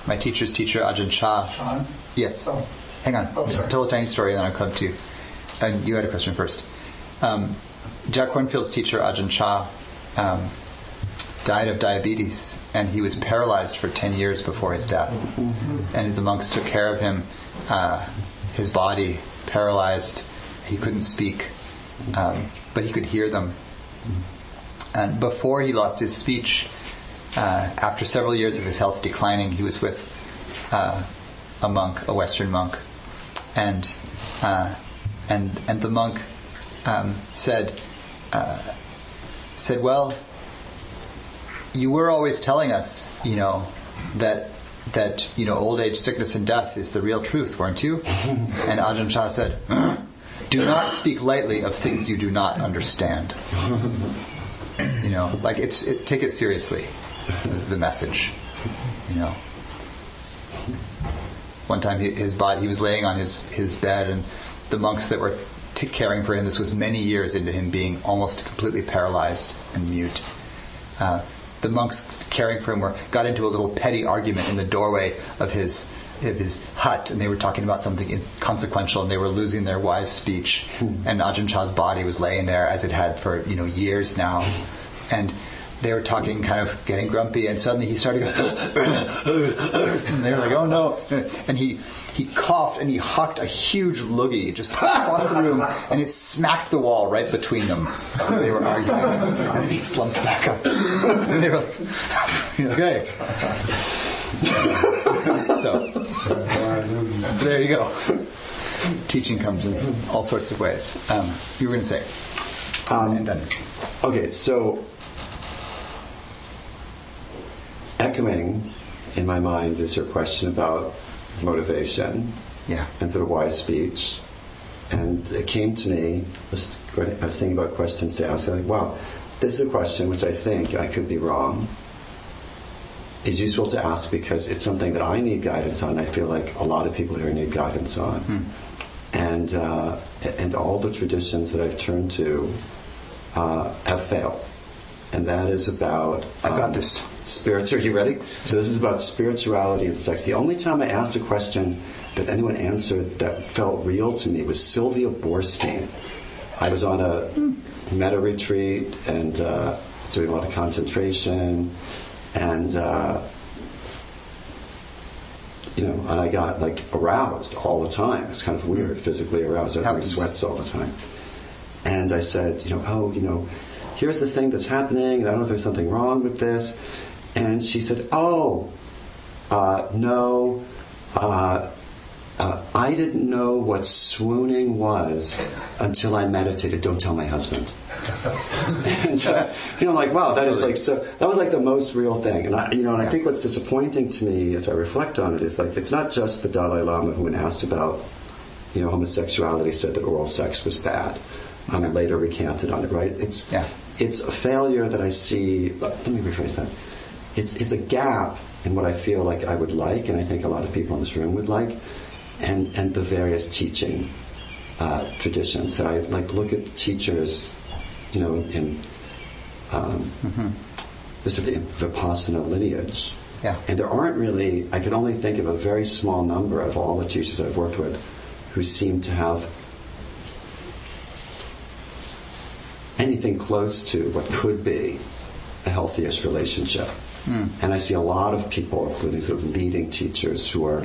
My teacher's teacher, Ajahn Chah. Sean? Yes. Hang on. Tell a tiny story and then I'll come to you. And you had a question first. Jack Kornfield's teacher, Ajahn Chah, died of diabetes, and he was paralyzed for 10 years before his death. And the monks took care of him, his body paralyzed. He couldn't speak, but he could hear them. And before he lost his speech, after several years of his health declining, he was with a monk, a Western monk, and the monk said, well, you were always telling us, that old age, sickness, and death is the real truth, weren't you? And Ajahn Chah said, do not speak lightly of things you do not understand. Take it seriously. Was the message. One time he was laying on his bed, and the monks that were caring for him, this was many years into him being almost completely paralyzed and mute. The monks caring for him got into a little petty argument in the doorway of his hut, and they were talking about something inconsequential, and they were losing their wise speech. And Ajahn Chah's body was laying there as it had for years now, and they were talking, kind of getting grumpy, and suddenly he started going, and they were like, oh no. And he coughed and he hucked a huge loogie just across the room, and it smacked the wall right between them. They were arguing. And then he slumped back up. And they were like, okay. So there you go. Teaching comes in all sorts of ways. You were going to say. And then. Okay, so echoing in my mind is your question about motivation and sort of wise speech. And it came to me, I was thinking about questions to ask. I'm like, wow, this is a question which I think, I could be wrong, is useful to ask because it's something that I need guidance on. I feel like a lot of people here need guidance on. And all the traditions that I've turned to have failed. And that is about... I've got this. Are you ready? So this is about spirituality and sex. The only time I asked a question that anyone answered that felt real to me was Sylvia Boorstein. I was on a metta retreat and was doing a lot of concentration, and and I got like aroused all the time. It's kind of weird, physically aroused. I was wearing sweats all the time. And I said, here's this thing that's happening, and I don't know if there's something wrong with this. And she said, no, I didn't know what swooning was until I meditated. Don't tell my husband. And like, wow, that is like so. That was like the most real thing. And I think what's disappointing to me as I reflect on it is like it's not just the Dalai Lama who, when asked about homosexuality, said that oral sex was bad. And later recanted on it. Right? It's a failure that I see. Let me rephrase that. It's a gap in what I feel like I would like, and I think a lot of people in this room would like, and the various teaching traditions that I like. Look at the teachers, in the sort of Vipassana lineage, and there aren't really. I can only think of a very small number of all the teachers I've worked with who seem to have anything close to what could be a healthiest relationship. And I see a lot of people, including sort of leading teachers, who are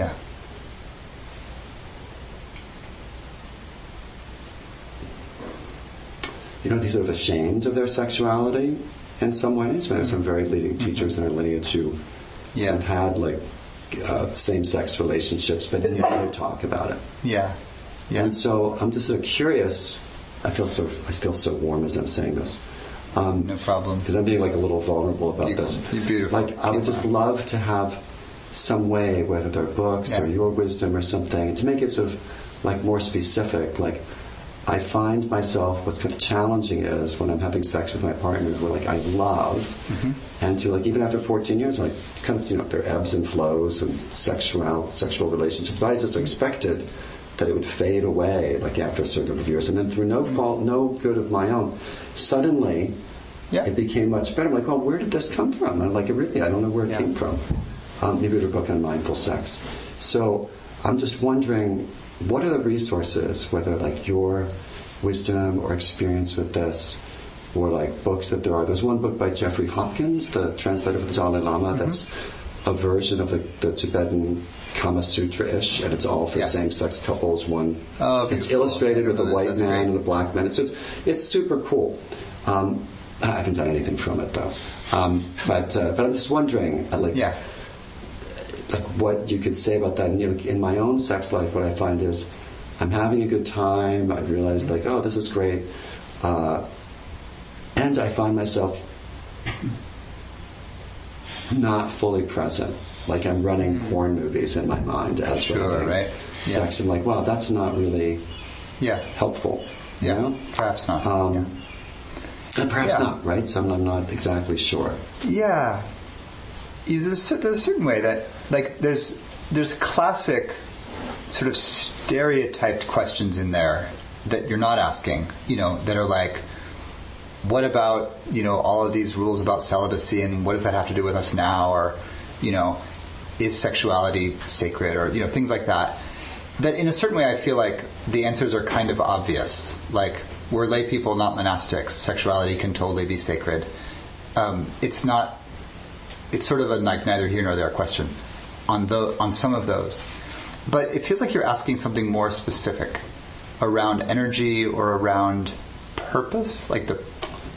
they're sort of ashamed of their sexuality in some ways. There's some very leading teachers in our lineage who have had like same-sex relationships, but they never talk about it. And so I'm just sort of curious. I feel so warm as I'm saying this. No problem. Because I'm being like a little vulnerable about this. It's beautiful. Like I would just love to have some way, whether they're books or your wisdom or something, to make it sort of like more specific. Like I find myself, what's kind of challenging is when I'm having sex with my partner who like I love, and to like even after 14 years, like it's kind of there are ebbs and flows and sexual relationships. But I just expected that it would fade away like after a certain number of years, and then through no fault, no good of my own, suddenly it became much better. I'm like, well, where did this come from? I'm like, really, I don't know where it came from. Maybe it would book on mindful sex. So I'm just wondering, what are the resources, whether like your wisdom or experience with this, or like books that there are. There's one book by Jeffrey Hopkins, the translator of the Dalai Lama, that's a version of the Tibetan Kama Sutra-ish, and it's all for same-sex couples. It's illustrated with a white man and a black man. It's super cool. I haven't done anything from it though. But I'm just wondering, like what you could say about that. And in my own sex life, what I find is I'm having a good time. I realize like, oh, this is great, and I find myself not fully present. Like I'm running porn movies in my mind as we're having sex. I'm like, wow, that's not really helpful. You know? Perhaps not. And perhaps not, right? So I'm not exactly sure. Yeah. There's a certain way that, like, there's classic sort of stereotyped questions in there that you're not asking, that are like, what about, all of these rules about celibacy and what does that have to do with us now? Or, is sexuality sacred? Or, things like that. That in a certain way I feel like the answers are kind of obvious. Like, we're lay people, not monastics. Sexuality can totally be sacred. it's not. It's sort of a neither here nor there question on some of those, but it feels like you're asking something more specific around energy or around purpose, like the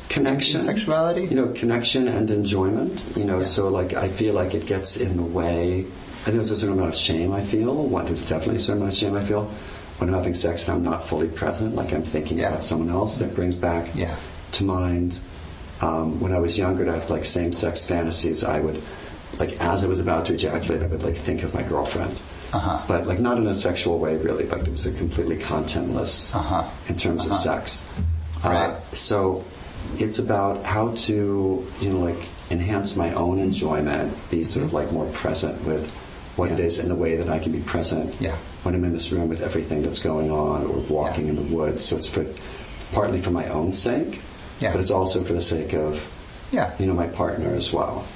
connection, sexuality. Connection and enjoyment. So like I feel like it gets in the way. I think there's a certain amount of shame I feel. There's definitely a certain amount of shame I feel when I'm having sex and I'm not fully present, like I'm thinking about someone else. That brings back to mind when I was younger, to have like same-sex fantasies. I would, like, as I was about to ejaculate, I would like think of my girlfriend, but like not in a sexual way, really. But it was a completely contentless in terms of sex. Right. So it's about how to, like enhance my own enjoyment, be sort of like more present with what it is in the way that I can be present when I'm in this room with everything that's going on, or walking in the woods. So it's partly for my own sake, but it's also for the sake of my partner as well.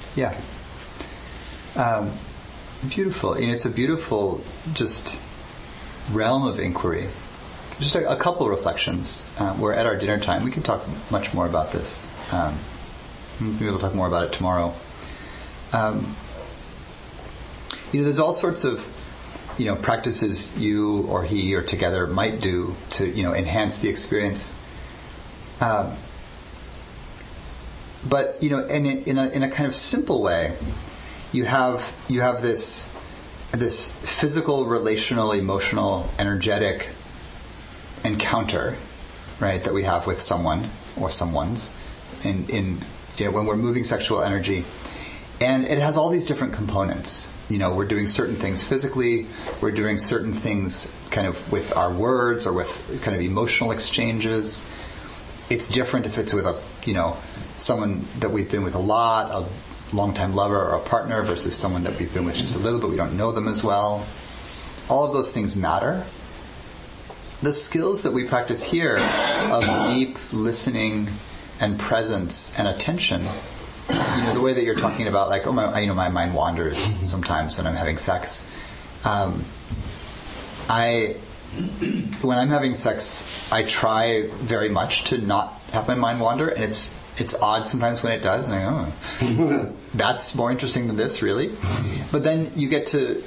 Beautiful. It's a beautiful just realm of inquiry. Just a couple of reflections. We're at our dinner time. We can talk much more about this. Maybe we'll talk more about it tomorrow. There's all sorts of practices you or he or together might do to enhance the experience. But in a kind of simple way, you have this physical, relational, emotional, energetic encounter, right, that we have with someone or someone's when we're moving sexual energy, and it has all these different components. We're doing certain things physically, we're doing certain things kind of with our words or with kind of emotional exchanges. It's different if it's with someone that we've been with a lot, a longtime lover or a partner, versus someone that we've been with just a little but we don't know them as well. All of those things matter. The skills that we practice here of deep listening and presence and attention, the way that you're talking about, like, my mind wanders sometimes when I'm having sex. When I'm having sex, I try very much to not have my mind wander, and it's odd sometimes when it does, and I go, that's more interesting than this, really. But then you get to,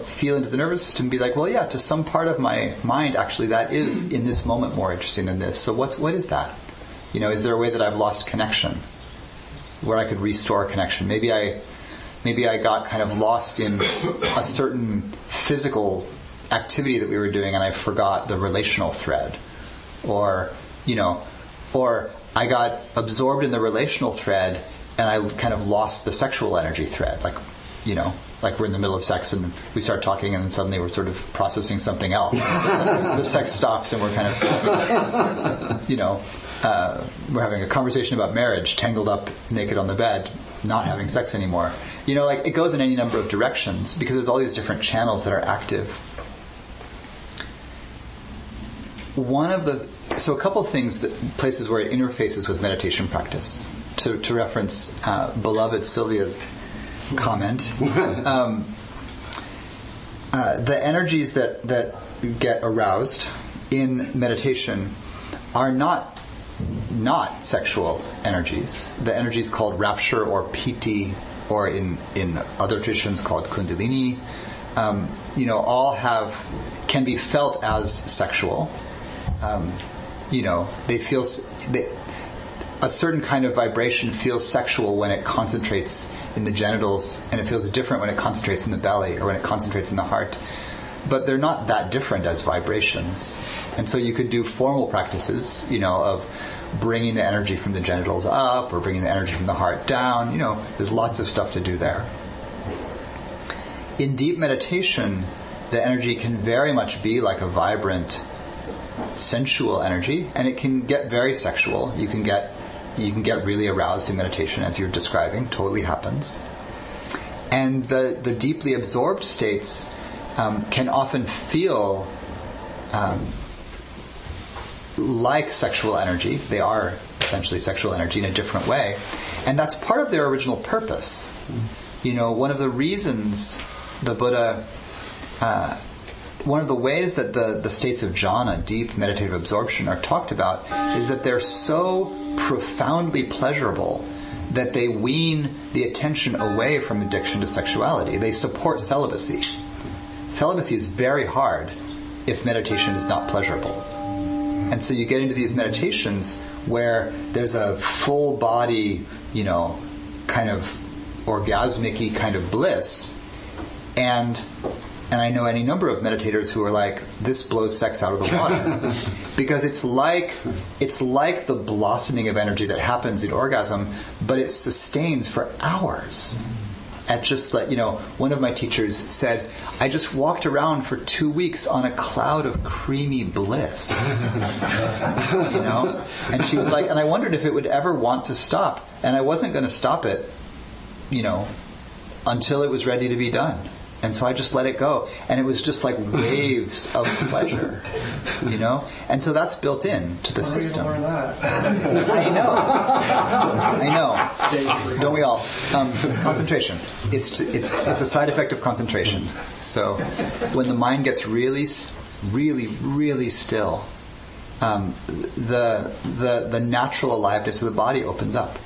feel into the nervous system and be like, well, yeah, to some part of my mind, actually, that is, in this moment, more interesting than this. So what is that? Is there a way that I've lost connection, where I could restore connection? Maybe I got kind of lost in a certain physical activity that we were doing, and I forgot the relational thread, or I got absorbed in the relational thread, and I kind of lost the sexual energy thread. Like we're in the middle of sex and we start talking, and then suddenly we're sort of processing something else. The sex stops, and we're kind of, we're having a conversation about marriage, tangled up naked on the bed, not having sex anymore. It goes in any number of directions because there's all these different channels that are active. So a couple things, places where it interfaces with meditation practice, to reference beloved Sylvia's comment. The energies that get aroused in meditation are not sexual energies. The energies called rapture or piti, or in other traditions called kundalini, all can be felt as sexual. They feel a certain kind of vibration feels sexual when it concentrates in the genitals, and it feels different when it concentrates in the belly or when it concentrates in the heart. But they're not that different as vibrations. And so you could do formal practices, of bringing the energy from the genitals up or bringing the energy from the heart down. There's lots of stuff to do there. In deep meditation, the energy can very much be like a vibrant, sensual energy, and it can get very sexual. You can get really aroused in meditation, as you're describing. Totally happens. And the deeply absorbed states can often feel like sexual energy. They are essentially sexual energy in a different way, and that's part of their original purpose. One of the reasons the Buddha, one of the ways that the states of jhana, deep meditative absorption, are talked about is that they're so profoundly pleasurable that they wean the attention away from addiction to sexuality. They support celibacy. Celibacy is very hard if meditation is not pleasurable. And so you get into these meditations where there's a full body, kind of orgasmic-y kind of bliss, and I know any number of meditators who are like, this blows sex out of the water. Because it's like the blossoming of energy that happens in orgasm, but it sustains for hours. At just like, one of my teachers said, I just walked around for 2 weeks on a cloud of creamy bliss. And she was like, and I wondered if it would ever want to stop. And I wasn't going to stop it, until it was ready to be done. And so I just let it go. And it was just like waves of pleasure, And so that's built in to the system. Learn that. I know. Don't we all? Concentration. It's a side effect of concentration. So when the mind gets really, really, really still, the natural aliveness of the body opens up.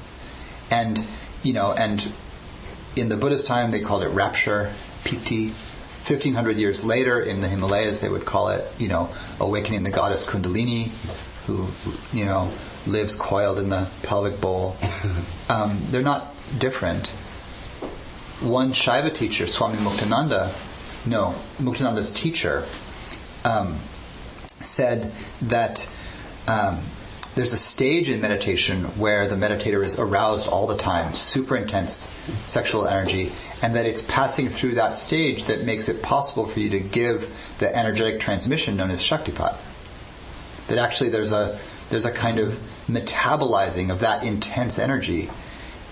And in the Buddhist time, they called it rapture, piti. 1,500 years later, in the Himalayas, they would call it, awakening the goddess Kundalini, who, lives coiled in the pelvic bowl. They're not different. One Shaiva teacher, Swami Muktananda's teacher, said that there's a stage in meditation where the meditator is aroused all the time, super intense sexual energy, and that it's passing through that stage that makes it possible for you to give the energetic transmission known as Shaktipat. That actually there's a kind of metabolizing of that intense energy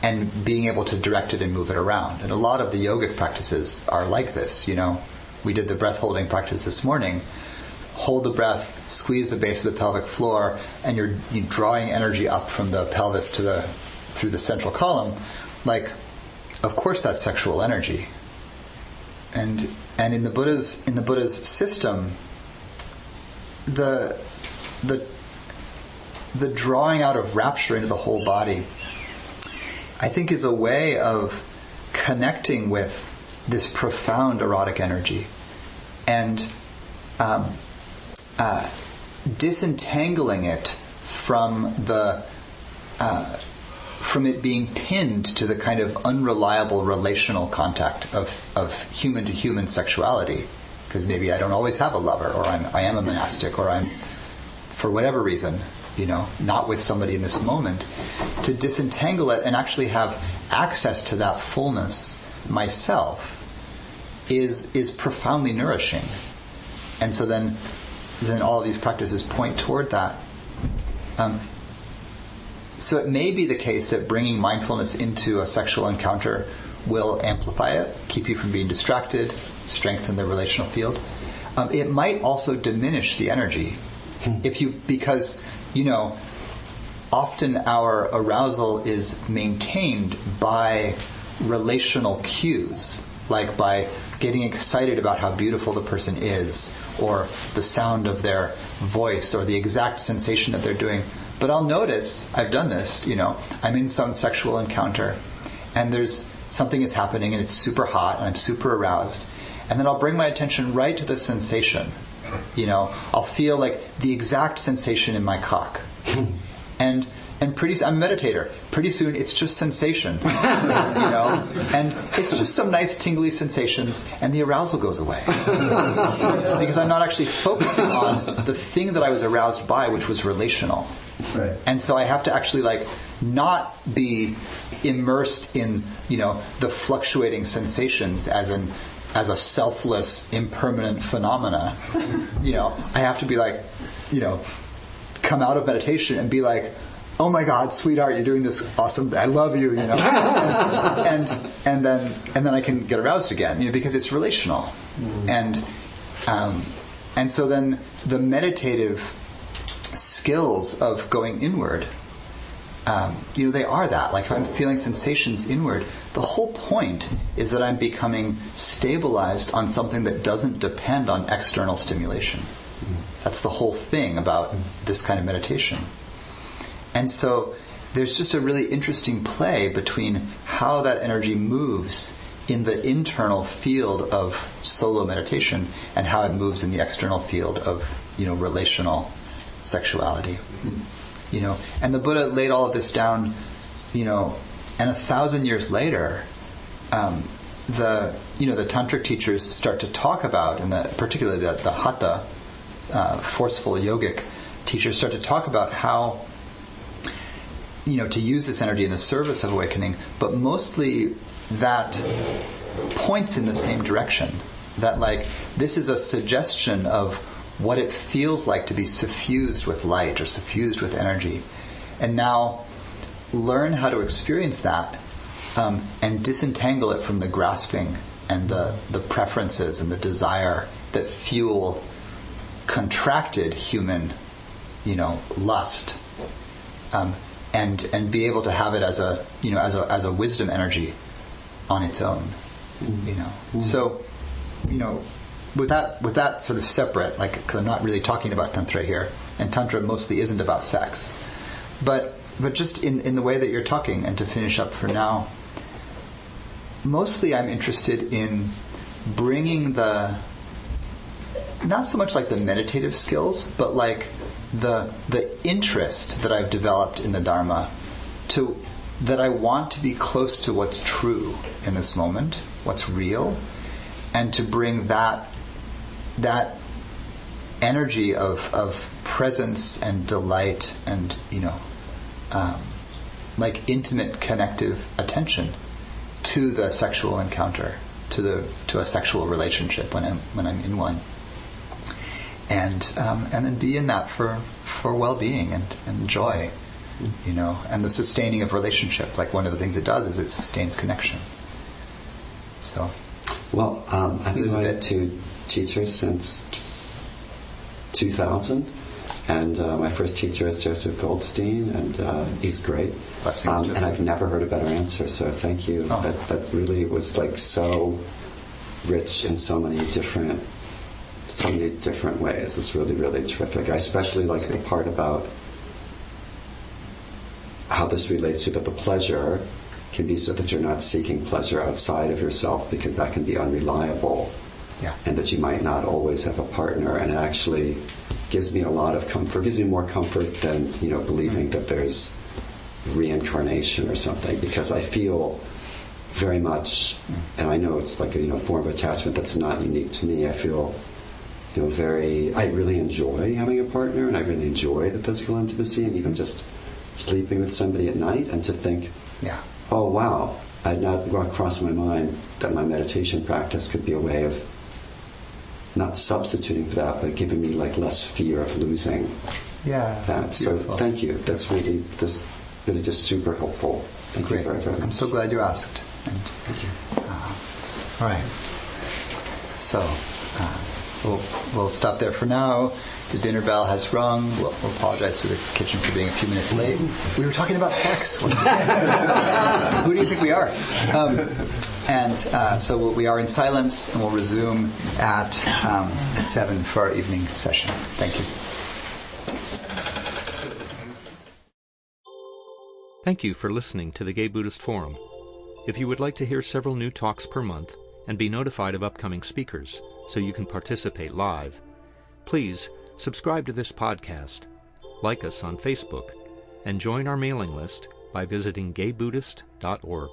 and being able to direct it and move it around. And a lot of the yogic practices are like this. We did the breath holding practice this morning. Hold the breath, squeeze the base of the pelvic floor, and you're drawing energy up from the pelvis through the central column. Like, of course, that's sexual energy. And in the Buddha's system, the drawing out of rapture into the whole body, I think, is a way of connecting with this profound erotic energy and disentangling it from it being pinned to the kind of unreliable relational contact of human to human sexuality. Because maybe I don't always have a lover, or I am a monastic, or I'm, for whatever reason, not with somebody in this moment. To disentangle it and actually have access to that fullness myself is profoundly nourishing. And so then all of these practices point toward that. So it may be the case that bringing mindfulness into a sexual encounter will amplify it, keep you from being distracted, strengthen the relational field. It might also diminish the energy, because often our arousal is maintained by relational cues, like by getting excited about how beautiful the person is, or the sound of their voice, or the exact sensation that they're doing. But I'll notice, I've done this, I'm in some sexual encounter, and something is happening, and it's super hot, and I'm super aroused, and then I'll bring my attention right to the sensation. I'll feel like the exact sensation in my cock. And pretty soon, I'm a meditator. Pretty soon, it's just sensation, and it's just some nice tingly sensations, and the arousal goes away because I'm not actually focusing on the thing that I was aroused by, which was relational. Right. And so I have to actually not be immersed in the fluctuating sensations as a selfless, impermanent phenomena. I have to be come out of meditation and be like, oh my God, sweetheart, you're doing this awesome thing. I love you, and then I can get aroused again, because it's relational. And so then the meditative skills of going inward, they are that. Like, if I'm feeling sensations inward, the whole point is that I'm becoming stabilized on something that doesn't depend on external stimulation. That's the whole thing about this kind of meditation. And so there's just a really interesting play between how that energy moves in the internal field of solo meditation and how it moves in the external field of, relational sexuality. And the Buddha laid all of this down, and 1,000 years later, the tantric teachers start to talk about, and particularly the hatha, forceful yogic teachers start to talk about how to use this energy in the service of awakening, but mostly that points in the same direction. That this is a suggestion of what it feels like to be suffused with light or suffused with energy. And now learn how to experience that and disentangle it from the grasping and the preferences and the desire that fuel contracted human, lust. And be able to have it as a wisdom energy on its own, So, with that sort of separate, because I'm not really talking about tantra here, and tantra mostly isn't about sex, but just in the way that you're talking, and to finish up for now, mostly I'm interested in bringing not so much the meditative skills, but the interest that I've developed in the Dharma, that I want to be close to what's true in this moment, what's real, and to bring that energy of presence and delight and intimate connective attention to the sexual encounter, to a sexual relationship when I'm in one. And then be in that for well-being and joy, and the sustaining of relationship. One of the things it does is it sustains connection. So, well, I've been invited to teachers since 2000, and my first teacher is Joseph Goldstein, and he's great. Blessings, and I've never heard a better answer. So thank you. Oh. That really was so rich in so many different ways. It's really, really terrific. I especially like the part about how this relates to that the pleasure can be so that you're not seeking pleasure outside of yourself, because that can be unreliable. Yeah. And that you might not always have a partner. And it actually gives me a lot of comfort, gives me more comfort than, believing that there's reincarnation or something, because I feel very much, and I know it's a form of attachment that's not unique to me. I feel I really enjoy having a partner, and I really enjoy the physical intimacy, and even just sleeping with somebody at night, and to think, oh wow, I'd not gone across my mind that my meditation practice could be a way of not substituting for that, but giving me less fear of losing that. So thank you. That's really just super helpful. Thank you very, very much. I'm so glad you asked. And thank you. All right. So we'll stop there for now. The dinner bell has rung. We'll apologize to the kitchen for being a few minutes late. We were talking about sex. Who do you think we are? So we are in silence, and we'll resume at 7 for our evening session. Thank you. Thank you for listening to the Gay Buddhist Forum. If you would like to hear several new talks per month and be notified of upcoming speakers so you can participate live, please subscribe to this podcast, like us on Facebook, and join our mailing list by visiting gaybuddhist.org.